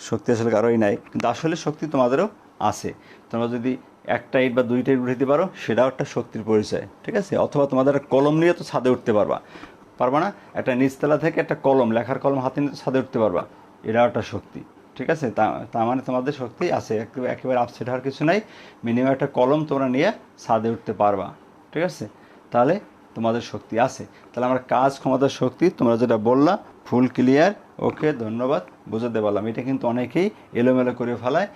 শক্তি আসলে কারোই নাই, কিন্তু আসলে শক্তি তোমাদেরও আছে। তোমরা যদি 1টা ইট বা 2টা ইট উঠাইতে পারো, সেটাও একটা শক্তির পরিচয়। ঠিক আছে, অথবা তোমাদের কলম নিয়ে তো ছাদে উঠতে পারবা না? একটা নিচতলা থেকে একটা কলম, লেখার কলম হাতে নিয়ে তো ছাদে উঠতে পারবা, এটাও একটা শক্তি। ঠিক আছে, তার মানে তোমাদের শক্তি আছে, একেবারে আপসেট হওয়ার কিছু নাই। মিনিমাম একটা কলম তোমরা নিয়ে ছাদে উঠতে পারবা। ঠিক আছে, তাহলে তোমাদের শক্তি আছে। তাহলে আমরা কাজ, ক্ষমতা, শক্তি তোমরা যেটা বললা ফুল ক্লিয়ার। ওকে, ধন্যবাদ, বুঝাতে পারলাম। এটা কিন্তু অনেকেই এলোমেলো করে ফেলায়,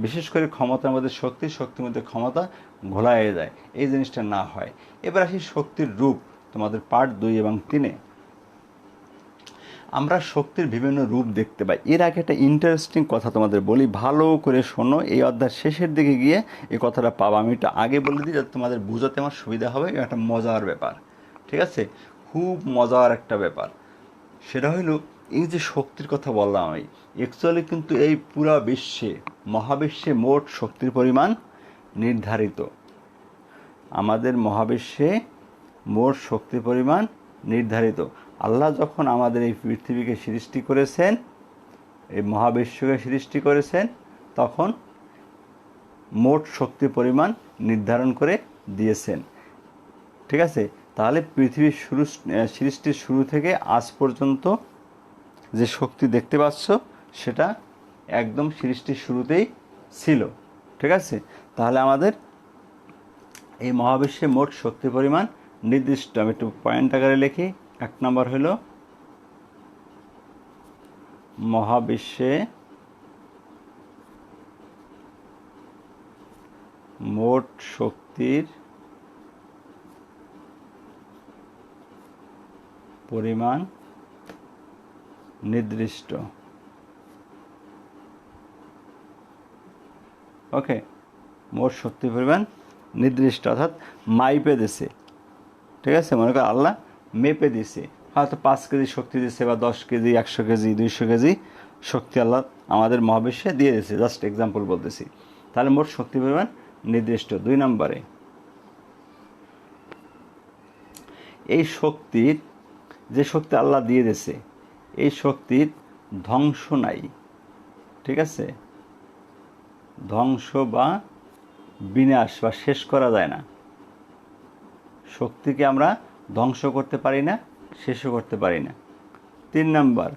বিশেষ করে ক্ষমতার মধ্যে শক্তি, শক্তির মধ্যে ক্ষমতা ঘোলায় যায়, এই জিনিসটা না হয়। এবার আসি শক্তির রূপ, তোমাদের পার্ট 2 এবং 3-এ আমরা শক্তির বিভিন্ন রূপ দেখতে পাই। এর আগে একটা ইন্টারেস্টিং কথা তোমাদের বলি, ভালো করে শোনো, এই অধ্যায়ের শেষের দিকে গিয়ে এই কথাটা পাবো। আমি এটা আগে বলে দিই যাতে তোমাদের বোঝাতে আমার সুবিধা হবে। একটা মজার ব্যাপার, ঠিক আছে, খুব মজার একটা ব্যাপার। সেটা হইল এই যে শক্তির কথা বললাম আমি, অ্যাকচুয়ালি কিন্তু এই পুরা বিশ্বে, মহাবিশ্বে মোট শক্তির পরিমাণ নির্ধারিত। আমাদের মহাবিশ্বে মোট শক্তির পরিমাণ নির্ধারিত। আল্লাহ যখন আমাদের এই পৃথিবীকে সৃষ্টি করেছেন, এই মহাবিশ্বকে সৃষ্টি করেছেন, তখন মোট শক্তির পরিমাণ নির্ধারণ করে দিয়েছেন। ঠিক আছে, তাহলে পৃথিবীর সৃষ্টির শুরু থেকে আজ পর্যন্ত যে শক্তি দেখতে পাচ্ছ সেটা একদম সৃষ্টির শুরুতেই ছিল। ঠিক আছে, তাহলে আমাদের এই মহাবিশ্বে মোট শক্তি পরিমাণ নির্দিষ্ট। আমি একটু পয়েন্ট আকারে লিখি। 1 নম্বর হলো মহাবিশ্বে মোট শক্তির পরিমাণ নির্দিষ্ট। ওকে, মোট শক্তি পরিমাণ নির্দিষ্ট, অর্থাৎ মাইপে দিছে। ঠিক আছে, মনে কর আল্লাহ মেপে দিছে, হয়তো 5 কেজি শক্তি দিছে বা 10 কেজি, 100 কেজি, 200 কেজি শক্তি আল্লাহ আমাদের মহাবিশ্বে দিয়ে দিয়েছে। জাস্ট এক্সাম্পল বলতেছি। তাহলে মোট শক্তি পরিমাণ নির্দিষ্ট। 2 নম্বরে, এই শক্তির, যে শক্তি আল্লাহ দিয়ে দিয়েছে, এই শক্তির ধ্বংস নাই। ঠিক আছে, ধ্বংস বা বিনাশ বা শেষ করা যায় না। শক্তিকে আমরা ধ্বংস করতে পারি না, শেষও করতে পারি না। 3 নাম্বার,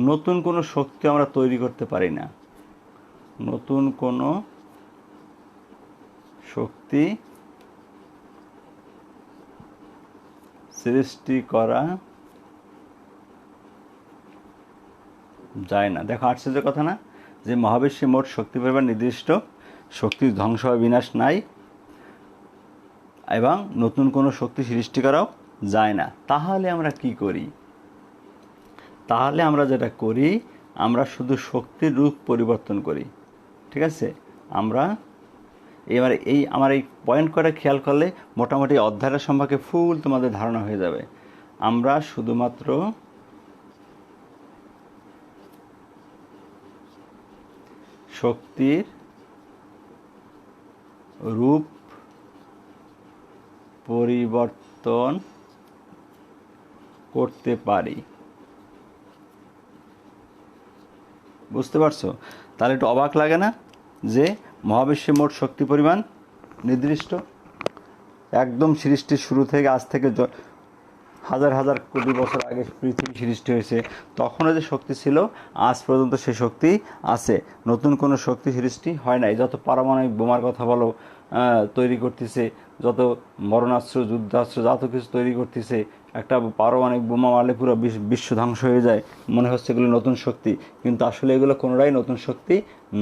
নতুন কোনো শক্তি আমরা তৈরি করতে পারি না। নতুন কোনো শক্তি সৃষ্টি করা যায় না। দেখো আশ্চর্যের কথা না, যে মহাবিশ্বে মোট শক্তি পরিমাণ নির্দিষ্ট, শক্তির ধ্বংস বা বিনাশ নাই, এবং নতুন কোনো শক্তি সৃষ্টি করাও যায় না। তাহলে আমরা কি করি? তাহলে আমরা যেটা করি, আমরা শুধু শক্তির রূপ পরিবর্তন করি। ঠিক আছে, আমরা এবারে আমার এই পয়েন্ট করে খেয়াল করলে মোটামুটি অধ্যায়টা সম্পর্কে ফুল তোমাদের ধারণা হয়ে যাবে। আমরা শুধুমাত্র শক্তির রূপ পরিবর্তন করতে পারি। বুঝতে পারছো? তাহলে একটু অবাক লাগে না যে মহাবিশ্বে মোট শক্তি পরিমাণ নির্দিষ্ট? একদম সৃষ্টির শুরু থেকে, আজ থেকে হাজার হাজার কোটি বছর আগে পৃথিবী সৃষ্টি হয়েছে, তখনও যে শক্তি ছিল আজ পর্যন্ত সে শক্তি আছে। নতুন কোনো শক্তি সৃষ্টি হয় নাই। যত পারমাণবিক বোমার কথা বলো তৈরি করতেছে, যত মরণাস্ত্র, যুদ্ধাস্ত্র, যত কিছু তৈরি করতেছে, একটা পারমাণবিক বোমা মারলে পুরো বিশ্ব ধ্বংস হয়ে যায়, মনে হচ্ছে এগুলো নতুন শক্তি, কিন্তু আসলে এগুলো কোনোটাই নতুন শক্তি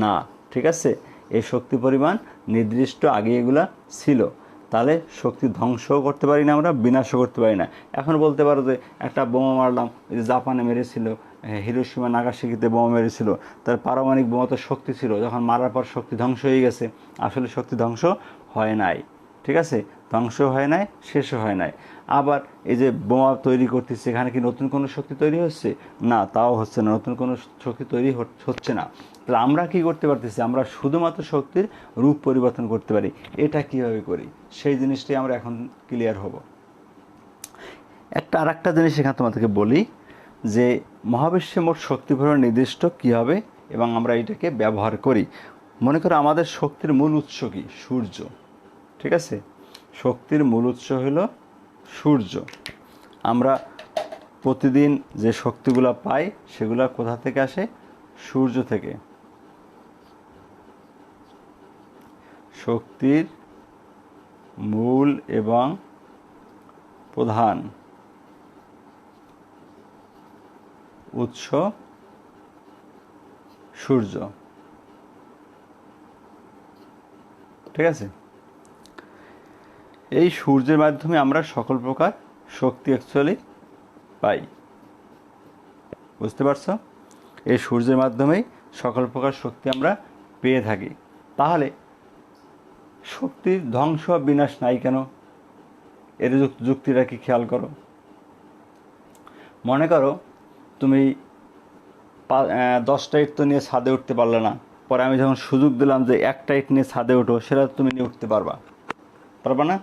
না। ঠিক আছে, এই শক্তি পরিমাণ নির্দিষ্ট, আগে এগুলা ছিল। তাহলে শক্তি ধ্বংসও করতে পারি না আমরা, বিনাশও করতে পারি না। এখন বলতে পারো যে একটা বোমা মারলাম, যে জাপানে মেরেছিল, হিরোশিমা নাগাসাকিতে বোমা মেরেছিল, তার পারমাণবিক বোমা তো শক্তি ছিল, যখন মারার পর শক্তি ধ্বংস হয়ে গেছে। আসলে শক্তি ধ্বংস হয় নাই। ঠিক আছে, ধ্বংস হয় নাই, শেষও হয় নাই। আবার এই যে বোমা তৈরি করতেছে, এখানে কি নতুন কোনো শক্তি তৈরি হচ্ছে? না, তাও হচ্ছে না, নতুন কোনো শক্তি তৈরি হচ্ছে না। তাহলে আমরা কি করতে পারতেছি? আমরা শুধুমাত্র শক্তির রূপ পরিবর্তন করতে পারি। এটা কিভাবে করি, সেই জিনিসটাই আমরা এখন ক্লিয়ার হব। আর একটা জিনিস এখানে তোমাদেরকে বলি, যে মহাবিশ্বে মোট শক্তি পরিমাণ নির্দিষ্ট কীভাবে এবং আমরা এটাকে ব্যবহার করি। মনে করো আমাদের শক্তির মূল উৎস কি? সূর্য। ঠিক আছে, শক্তির মূল উৎস হলো সূর্য। আমরা প্রতিদিন যে শক্তিগুলো পাই সেগুলো কোথা থেকে আসে? সূর্য থেকে। শক্তির মূল এবং প্রধান উৎস সূর্য। ঠিক আছে, এই সূর্যের মাধ্যমে আমরা সকল প্রকার শক্তি অ্যাকচুয়ালি পাই। বুঝতে পারছো? এই সূর্যের মাধ্যমেই সকল প্রকার শক্তি আমরা পেয়ে থাকি। তাহলে শক্তির ধ্বংস বিনাশ নাই কেন? এর যুক্তিটা কি খেয়াল করো। মনে করো তুমি 10টা ইট তো নিয়ে ছাদে উঠতে পারলে না, পরে আমি যখন সুযোগ দিলাম যে একটা ইট নিয়ে ছাদে ওঠো, সেটা তুমি নিয়ে উঠতে পারবা না?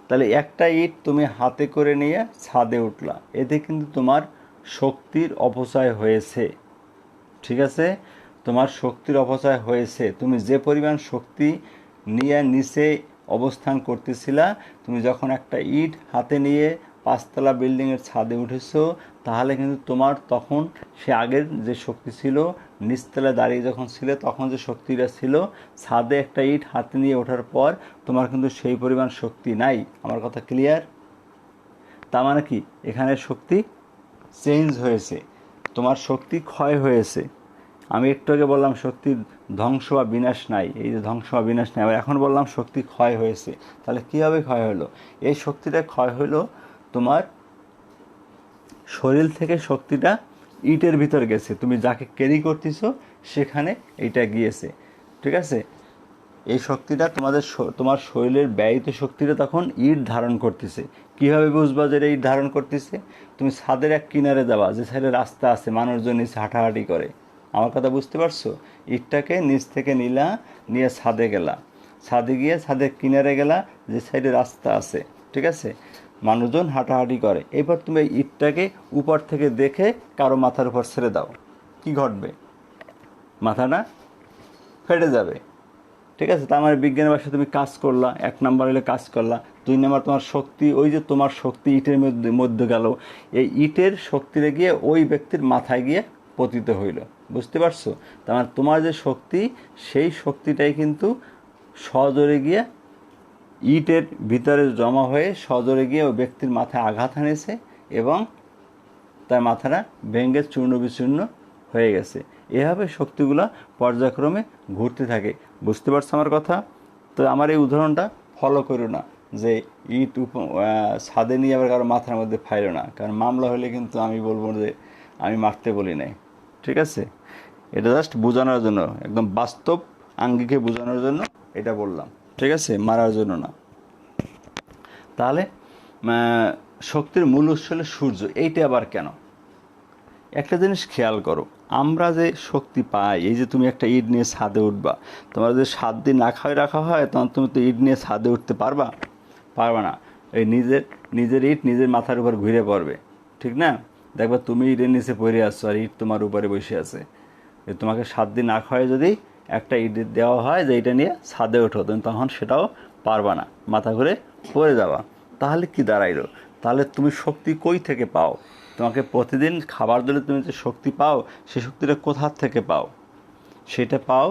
তাহলে একটা ইট তুমি হাতে করে নিয়ে ছাদে উঠলা, এতে কিন্তু তোমার শক্তির অপচয় হয়েছে। ঠিক আছে, তোমার শক্তির অপচয় হয়েছে। তুমি যে পরিমাণ শক্তি নিয়ে নিচে অবস্থান করতেছিলা, তুমি যখন একটা ইট হাতে নিয়ে 5তলা বিল্ডিংয়ের ছাদে উঠেছো, তাহলে কিন্তু তোমার তখন সে আগের যে শক্তি ছিল নিচতলা দাঁড়িয়ে যখন ছিলে তখন যে শক্তিটা ছিল, ছাদে একটা ইট হাতে নিয়ে ওঠার পর তোমার কিন্তু সেই পরিমাণ শক্তি নাই। আমার কথা ক্লিয়ার? তার মানে কি, এখানে শক্তি চেঞ্জ হয়েছে, তোমার শক্তি ক্ষয় হয়েছে। আমি একটু আগে বললাম শক্তির ধ্বংস বা বিনাশ নাই, এই যে ধ্বংস বা বিনাশ নাই, আবার এখন বললাম শক্তি ক্ষয় হয়েছে। তাহলে কীভাবে ক্ষয় হলো? এই শক্তিটা ক্ষয় হলো তোমার শরীর থেকে শক্তিটা ইটের ভিতর গেছে, তুমি যাকে ক্যারি করতেছো সেখানে এইটা গিয়েছে। ঠিক আছে, এই শক্তিটা তোমার শরীরের ব্যয়িত শক্তিটা তখন ইট ধারণ করতেছে। কীভাবে বুঝবা যে ইট ধারণ করতেছে? তুমি ছাদের এক কিনারে যাবা, যে সাইডে রাস্তা আছে, মানুষজন নিচে হাঁটাহাঁটি করে। আমার কথা বুঝতে পারছো? ইটটাকে নিচ থেকে নিয়ে ছাদে গেলা, ছাদে গিয়ে ছাদের কিনারে গেলা, যে সাইডে রাস্তা আছে, ঠিক আছে, মানুষজন হাঁটাহাঁটি করে। এবার তুমি এই ইটটাকে উপর থেকে দেখে কারো মাথার উপর ছেড়ে দাও, কি ঘটবে? মাথাটা ফেটে যাবে। ঠিক আছে, তার মানে বিজ্ঞানের ভাষায় তুমি কাজ করলা, 1 নাম্বার হলে কাজ করলা। 2 নাম্বার তোমার শক্তি, ওই যে তোমার শক্তি ইটের মধ্যে গেল, এই ইটের শক্তিতে গিয়ে ওই ব্যক্তির মাথায় গিয়ে পতিত হইল। বুঝতে পারছো? তার মানে তোমার যে শক্তি, সেই শক্তিটাই কিন্তু সজোরে গিয়ে ইটের ভিতরে জমা হয়ে সজোরে গিয়ে ওই ব্যক্তির মাথায় আঘাত হানেছে এবং তার মাথাটা ভেঙে চূর্ণ বিচূর্ণ হয়ে গেছে। এভাবে শক্তিগুলো পর্যায়ক্রমে ঘুরতে থাকে। বুঝতে পারছো আমার কথা? তো আমার এই উদাহরণটা ফলো করো না, যে ইট ছাদে নিয়ে আবার কারো মাথার মধ্যে ফাইলো না, কারণ মামলা হলে কিন্তু আমি বলবো যে আমি মারতে বলি নাই। ঠিক আছে, এটা জাস্ট বোঝানোর জন্য, একদম বাস্তব আঙ্গিকে বোঝানোর জন্য এটা বললাম। ঠিক আছে, মারার জন্য না। তাহলে শক্তির মূল উৎস হলো সূর্য। এইটা আবার কেন? একটা জিনিস খেয়াল করো, আমরা যে শক্তি পাই, এই যে তুমি একটা ইট নিয়ে ছাদে উঠবা, তোমার যদি 7 দিন না খাওয়াই রাখা হয়, তখন তুমি তো ইট নিয়ে ছাদে উঠতে পারবা না। এই নিজের ইট নিজের মাথার উপর ঘুরে পড়বে, ঠিক না? দেখবা তুমি ইটের নিচে পড়ে আসছো আর ইট তোমার উপরে বসে আছে। তোমাকে 7 দিন না খাওয়াই যদি একটা ইট দেওয়া হয় যে এটা নিয়ে ছাদে ওঠো, তুমি তখন সেটাও পারবা না, মাথা ঘুরে পড়ে যাবা। তাহলে কি দাঁড়াইলো? তাহলে তুমি শক্তি কই থেকে পাও? তোমাকে প্রতিদিন খাবার দিলে তুমি যে শক্তি পাও, সে শক্তিটা কোথা থেকে পাও? সেটা পাও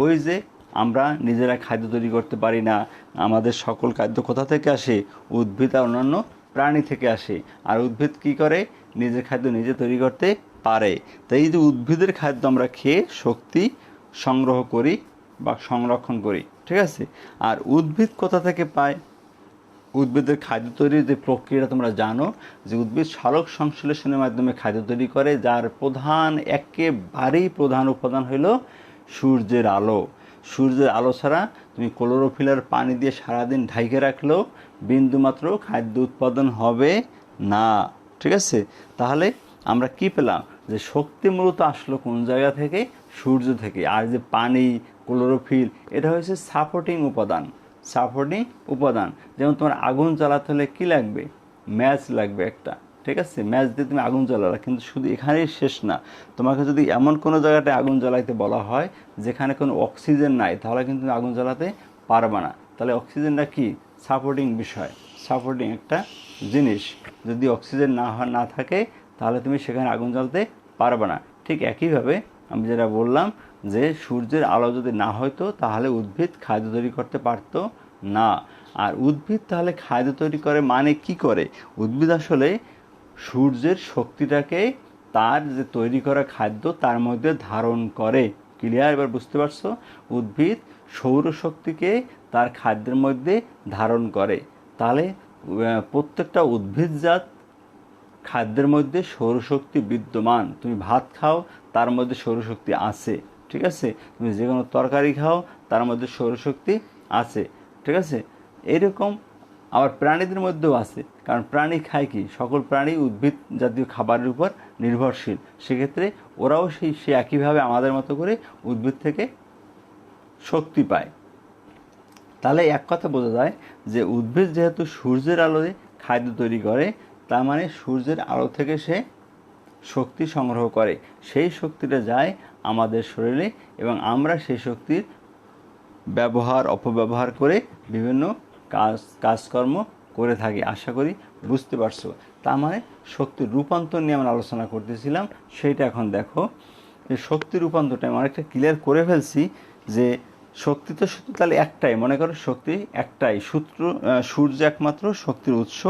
ওই যে আমরা নিজেরা খাদ্য তৈরি করতে পারি না, আমাদের সকল খাদ্য কোথা থেকে আসে? উদ্ভিদ আর অন্যান্য প্রাণী থেকে আসে। আর উদ্ভিদ কি করে? নিজের খাদ্য নিজে তৈরি করতে পারে। তাই এই যে উদ্ভিদের খাদ্য আমরা খেয়ে শক্তি সংগ্রহ করি বা সংরক্ষণ করি। ঠিক আছে, আর উদ্ভিদ কোথা থেকে পায়? উদ্ভিদের খাদ্য তৈরির যে প্রক্রিয়াটা তোমরা জানো, যে উদ্ভিদ সালোক সংশ্লেষণের মাধ্যমে খাদ্য তৈরি করে, যার একেবারেই প্রধান উপাদান হইল সূর্যের আলো। সূর্যের আলো ছাড়া তুমি ক্লোরোফিলের পানি দিয়ে সারাদিন ঢাইকে রাখলেও বিন্দুমাত্র খাদ্য উৎপাদন হবে না। ঠিক আছে, তাহলে আমরা কি পেলাম? যে শক্তি মূলত আসলো কোন জায়গা থেকে? সূর্য থেকে। আর যে পানি, ক্লোরোফিল, এটা হচ্ছে সাপোর্টিং উপাদান। যেমন তোমার আগুন জ্বালাতে হলে কী লাগবে? ম্যাচ লাগবে একটা। ঠিক আছে, ম্যাচ দিয়ে তুমি আগুন জ্বালালা, কিন্তু শুধু এখানেই শেষ না। তোমাকে যদি এমন কোনো জায়গাটায় আগুন জ্বালাইতে বলা হয় যেখানে কোনো অক্সিজেন নাই, তাহলে কিন্তু তুমি আগুন জ্বালাতে পারবে না। তাহলে অক্সিজেনটা কি? সাপোর্টিং বিষয়, সাপোর্টিং একটা জিনিস। যদি অক্সিজেন না থাকে তাহলে তুমি সেখানে আগুন জ্বালতে পারবে না। ঠিক একইভাবে আমি যেটা বললাম, যে সূর্যের আলো যদি না হতো তাহলে উদ্ভিদ খাদ্য তৈরি করতে পারত না। আর উদ্ভিদ তাহলে খাদ্য তৈরি করে মানে কি করে? উদ্ভিদ আসলে সূর্যের শক্তিটাকে তার যে তৈরি করা খাদ্য তার মধ্যে ধারণ করে। ক্লিয়ার? এবার বুঝতে পারছো? উদ্ভিদ সৌরশক্তিকে তার খাদ্যের মধ্যে ধারণ করে। তাহলে প্রত্যেকটা উদ্ভিদজাত খাদ্যের মধ্যে সৌরশক্তি বিদ্যমান। তুমি ভাত খাও, তার মধ্যে সৌরশক্তি আছে। ঠিক আছে, তুমি যে কোনো তরকারি খাও, তার মধ্যে সৌরশক্তি আছে। ঠিক আছে, এরকম আবার প্রাণীদের মধ্যেও আছে, কারণ প্রাণী খায় কি? সকল প্রাণী উদ্ভিদ জাতীয় খাবারের উপর নির্ভরশীল। সেক্ষেত্রে ওরাও সে একইভাবে আমাদের মতো করে উদ্ভিদ থেকে শক্তি পায়। তাহলে এক কথা বোঝা যায় যে উদ্ভিদ যেহেতু সূর্যের আলোয় খাদ্য তৈরি করে, তার মানে সূর্যের আলো থেকে সে শক্তি সংগ্রহ করে। সেই শক্তিটা যায় আমাদের শরীরে এবং আমরা সেই শক্তির অপব্যবহার করে বিভিন্ন কাজকর্ম করে থাকি। আশা করি বুঝতে পারছো। তার মানে শক্তির রূপান্তর নিয়ে আমরা আলোচনা করতেছিলাম, সেইটা এখন দেখো। যে শক্তির রূপান্তরটা আমি অনেকটা ক্লিয়ার করে ফেলছি যে শক্তি তো শুধু তাহলে একটাই, মনে করো শক্তি একটাই, সূর্য একমাত্র শক্তির উৎস।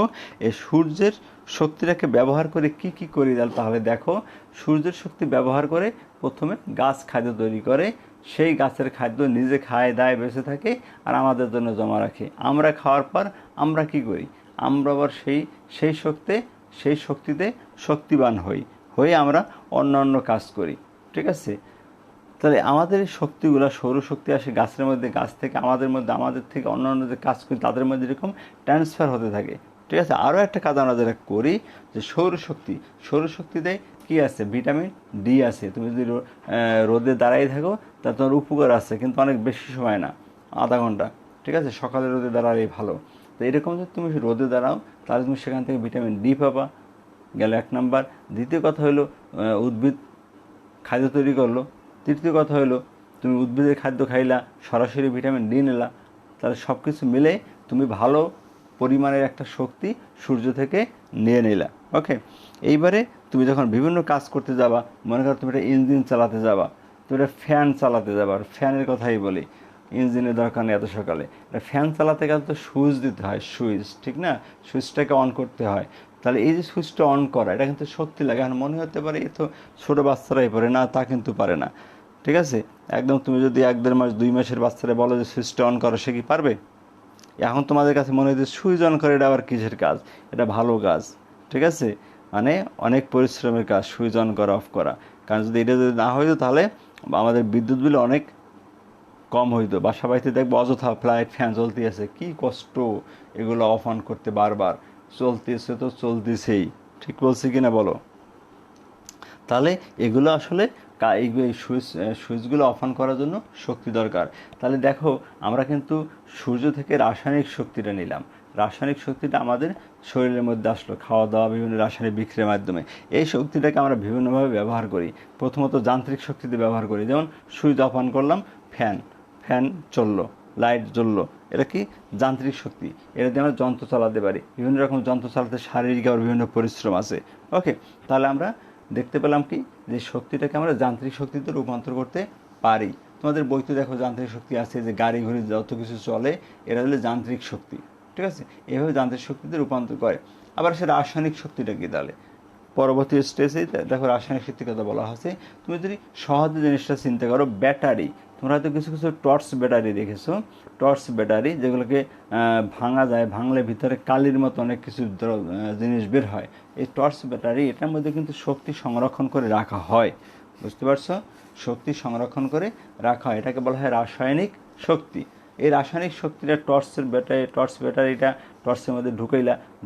এই সূর্যের শক্তিটাকে ব্যবহার করে কি কি করি তাহলে দেখো, সূর্যের শক্তি ব্যবহার করে প্রথমে গাছ খাদ্য তৈরি করে, সেই গাছের খাদ্য নিজে খায় দায় বেঁচে থাকে আর আমাদের জন্য জমা রাখে। আমরা খাওয়ার পর আমরা কি করি, আমরা আবার সেই শক্তিতে শক্তিবান হয়ে আমরা অন্যান্য কাজ করি। ঠিক আছে, তাহলে আমাদের এই শক্তিগুলো, সৌরশক্তি আসে গাছের মধ্যে, গাছ থেকে আমাদের থেকে অন্যান্য যে কাজ করি তাদের মধ্যে এরকম ট্রান্সফার হতে থাকে। ঠিক আছে, আরও একটা কাজ আমরা যেটা করি যে সৌরশক্তিতে কি আছে, ভিটামিন ডি আছে। তুমি যদি রোদে দাঁড়াই থাকো তা তোমার উপকার আছে, কিন্তু অনেক বেশি সময় না, আধা ঘন্টা। ঠিক আছে, সকালে রোদে দাঁড়ালেই ভালো। তো এরকম যদি তুমি রোদে দাঁড়াও তাহলে তুমি সেখান থেকে ভিটামিন ডি পাবা, গেল এক নাম্বার। দ্বিতীয় কথা হলো উদ্ভিদ খাদ্য তৈরি করলো। তৃতীয় কথা হলো তুমি উদ্ভিদের খাদ্য খাইলা, সরাসরি ভিটামিন ডি নিলা, তাহলে সব কিছু মিলে তুমি ভালো পরিমাণের একটা শক্তি সূর্য থেকে নিয়ে নিলা। ওকে, এইবারে তুমি যখন বিভিন্ন কাজ করতে যাবা, মনে করো তুমি একটা ইঞ্জিন চালাতে যাবা, তুমি একটা ফ্যান চালাতে যাবা, আর ফ্যানের কথাই বলি, ইঞ্জিনের দরকার নেই এত সকালে। একটা ফ্যান চালাতে গেলে তো সুইচ দিতে হয়, সুইচ, ঠিক না, সুইচটাকে অন করতে হয়। তাহলে এই যে সুইচটা অন করা, এটা কিন্তু শক্তি লাগে। আর মনে হতে পারে এ তো ছোটো বাচ্চারাই পারে, না, তা কিন্তু পারে না। ঠিক আছে, একদম তুমি যদি 1-1.5 মাস 2 মাসের বাচ্চারা বলো যে সুইচটা অন করো, সে কি পারবে? এখন তোমাদের কাছে মনে হচ্ছে সুইচ অন করে, এটা আবার কিসের কাজ? এটা ভালো কাজ। ঠিক আছে, মানে অনেক পরিশ্রমের কাজ সুইচ অন করা অফ করা। কারণ যদি এটা যদি না হইতো তাহলে আমাদের বিদ্যুৎ বিল অনেক কম হইতো। বাসা বাড়িতে দেখবো অযথা ফ্লাইট ফ্যান চলতে আছে, কী কষ্ট এগুলো অফ অন করতে, বারবার চলতেছে তো চলতেছেই। ঠিক বলছি কিনা বলো? তাহলে এগুলো আসলে এই সুইচগুলো অফ অন করার জন্য শক্তি দরকার। তাহলে দেখো, আমরা কিন্তু সূর্য থেকে রাসায়নিক শক্তিটা নিলাম, রাসায়নিক শক্তিটা আমাদের শরীরের মধ্যে আসলো খাওয়া দাওয়া বিভিন্ন রাসায়নিক বিক্রিয়ার মাধ্যমে। এই শক্তিটাকে আমরা বিভিন্নভাবে ব্যবহার করি। প্রথমত যান্ত্রিক শক্তিতে ব্যবহার করি, যেমন সুইচ অফ অন করলাম, ফ্যান চললো, লাইট জ্বললো, এটা কি যান্ত্রিক শক্তি। এটা দিয়ে আমরা যন্ত্র চালাতে পারি, বিভিন্ন রকম যন্ত্র চালাতে শারীরিক আবার বিভিন্ন পরিশ্রম আছে। ওকে, তাহলে আমরা দেখতে পেলাম কি, যে শক্তিটাকে আমরা যান্ত্রিক শক্তিতে রূপান্তর করতে পারি। তোমাদের বইতে দেখো যান্ত্রিক শক্তি আছে, যে গাড়ি ঘড়ি যত কিছু চলে এরা হলো যান্ত্রিক শক্তি। ঠিক আছে, এইভাবে যান্ত্রিক শক্তিতে রূপান্তর করে। আবার সে রাসায়নিক শক্তিটা কি, তাহলে পরবর্তী স্টেজে দেখো রাসায়নিক শক্তির কথা বলা হচ্ছে। তুমি যদি সহজে জিনিসটা চিন্তা করো, ব্যাটারি, তোমরা হয়তো কিছু কিছু টর্চ ব্যাটারি দেখেছো, টর্চ ব্যাটারি যেগুলোকে ভাঙা যায়, ভাঙলে ভিতরে কালির মতো অনেক কিছু জিনিস বের হয়। এই টর্চ ব্যাটারি, এটার মধ্যে কিন্তু শক্তি সংরক্ষণ করে রাখা হয়। বুঝতে পারছো, শক্তি সংরক্ষণ করে রাখা হয়, এটাকে বলা হয় রাসায়নিক শক্তি। এই রাসায়নিক শক্তিটা টর্চ ব্যাটারিটা টর্চের মধ্যে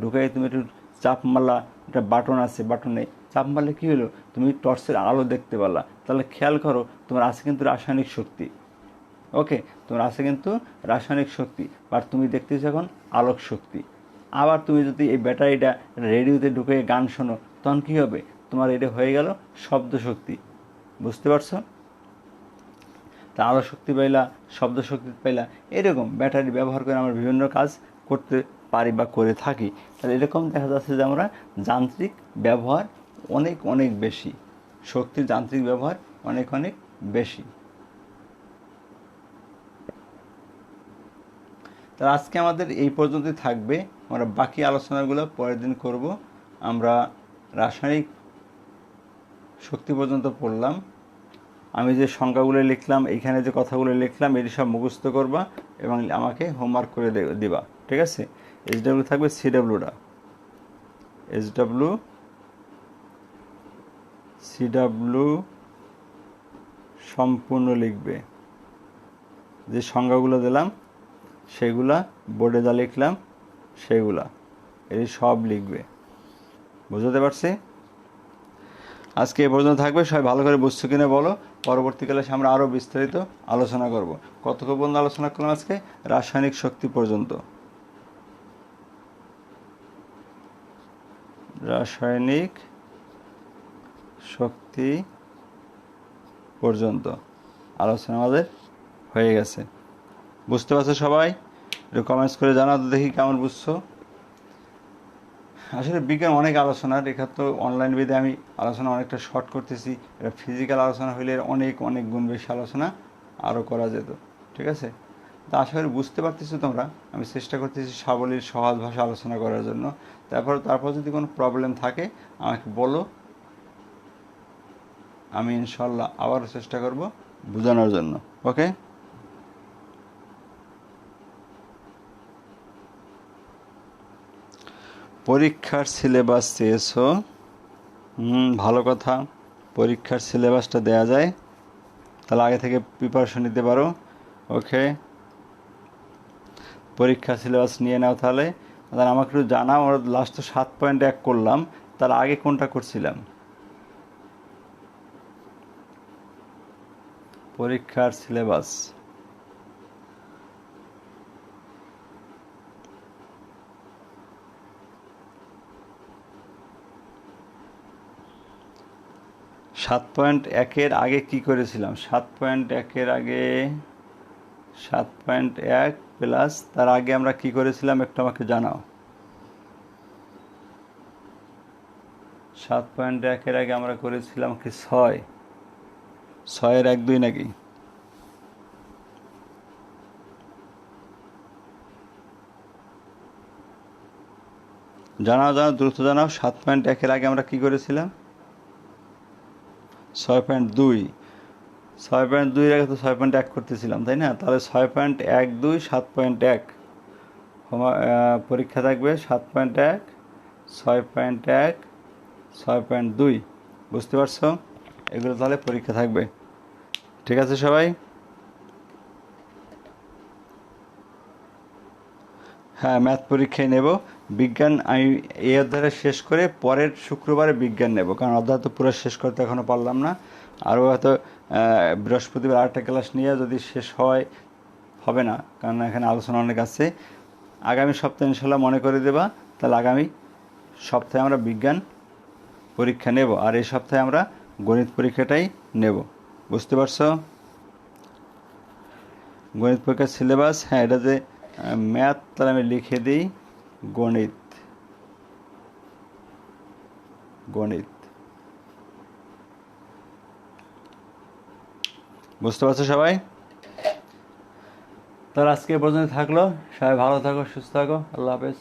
ঢুকাই তুমি একটু চাপ মারলা, একটা বাটন আছে, বাটনে চাপ মারলে কী হলো, তুমি টর্চের আলো দেখতে পারলা। তাহলে খেয়াল করো, তোমার আছে কিন্তু রাসায়নিক শক্তি। ওকে, তোমার আছে কিন্তু রাসায়নিক শক্তি, বাট তুমি দেখতেছো এখন আলোক শক্তি। আবার তুমি যদি এই ব্যাটারিটা রেডিওতে ঢুকে গান শোনো, তখন কী হবে, তোমার এটা হয়ে গেল শব্দ শক্তি। বুঝতে পারছো? তা আলো শক্তি পাইলা, শব্দ শক্তি পাইলা, এরকম ব্যাটারি ব্যবহার করে আমরা বিভিন্ন কাজ করতে পারি বা করে থাকি। তাহলে এরকম দেখা যাচ্ছে যে আমরা যান্ত্রিক ব্যবহার অনেক অনেক বেশি, শক্তির যান্ত্রিক ব্যবহার অনেক অনেক বেশি। তা আজকে আমাদের এই পর্যন্তই থাকবে, আমরা বাকি আলোচনাগুলো পরের দিন করব। আমরা রাসায়নিক শক্তি পর্যন্ত পড়লাম। আমি যে সংখ্যাগুলো লিখলাম, এইখানে যে কথাগুলো লিখলাম, এটি সব মুখস্থ করবা এবং আমাকে হোমওয়ার্ক করে দিবা। ঠিক আছে, SW থাকবে, CW সম্পূর্ণ লিখবে। যে সংখ্যাগুলো দিলাম সেগুলা বোর্ডে যা লিখলাম সেগুলা এটি সব লিখবে। বুঝতে পারছি? আজকে এ পর্যন্ত থাকবে। সবাই ভালো করে বুঝছো কিনা বলো। পরবর্তীকালে আমরা আরও বিস্তারিত আলোচনা করব। কতক্ষণ পর্যন্ত আলোচনা করলাম আজকে? রাসায়নিক শক্তি পর্যন্ত। রাসায়নিক শক্তি পর্যন্ত আলোচনা আমাদের হয়ে গেছে। বুঝতে পারছো সবাই? একটু কমেন্টস করে জানাও তো দেখি কেমন বুঝছো। আসলে বিজ্ঞান অনেক আলোচনা, রেখা তো অনলাইন বেদে আমি আলোচনা অনেকটা শর্ট করতেছি। এটা ফিজিক্যাল আলোচনা হইলে অনেক অনেক গুণ বেশি আলোচনা আরও করা যেত। ঠিক আছে, তা আশা করি বুঝতে পারতেছো তোমরা। আমি চেষ্টা করতেছি সাবলীল সহজ ভাষা আলোচনা করার জন্য। তারপর যদি কোনো প্রবলেম থাকে আমাকে বলো, আমি ইনশাল্লাহ আবারও চেষ্টা করব বোঝানোর জন্য। ওকে, পরীক্ষার সিলেবাস চেয়েছো, ভালো কথা। পরীক্ষার সিলেবাসটা দেয়া যায়, তাহলে আগে থেকে প্রিপারেশন নিতে পারো। ওকে, পরীক্ষার সিলেবাস নিয়ে নাও তাহলে। তাহলে আমাকে একটু জানাও, আমরা লাস্ট তো 7.1 করলাম, তার আগে কোনটা করছিলাম? পরীক্ষার সিলেবাস সাত পয়েন্ট একের আগে কি করেছিলাম? 7.1-এর আগে 7.1 প্লাস তার আগে আমরা কি করেছিলাম একটু আমাকে জানাও। 7.1-এর আগে আমরা করেছিলাম কি 6-এর 1-2 নাকি? জানাও দ্রুত জানাও। 7.1-এর আগে আমরা কি করেছিলাম? 6.2। 6.2-এর আগে তো 6.1 করতেছিলাম, তাই না? তাহলে 6.12 7.1 পরীক্ষা থাকবে 7.1 6.1 6.2। বুঝতে পারছো? এগুলো তাহলে পরীক্ষা থাকবে। ঠিক আছে সবাই? হ্যাঁ, ম্যাথ পরীক্ষায় নেব। বিজ্ঞান আমি এই অধ্যায়টা শেষ করে পরের শুক্রবারে বিজ্ঞান নেব, কারণ অধ্যায় তো পুরো শেষ করতে এখনও পারলাম না। আরও হয়তো বৃহস্পতিবার আরেকটা ক্লাস নিয়ে যদি শেষ হবে না, কারণ এখানে আলোচনা অনেক আছে। আগামী সপ্তাহে ইনশাল্লাহ মনে করে দেবা, তাহলে আগামী সপ্তাহে আমরা বিজ্ঞান পরীক্ষা নেব, আর এই সপ্তাহে আমরা গণিত পরীক্ষাটাই নেব। বুঝতে পারছো? গণিত পরীক্ষার সিলেবাস, হ্যাঁ এটা যে ম্যাথ, তাহলে আমি লিখে দিই গণিত। বুঝতে পারছো সবাই? তাহলে আজকে এ পর্যন্ত থাকলো। সবাই ভালো থাকো, সুস্থ থাকো। আল্লাহ হাফেজ।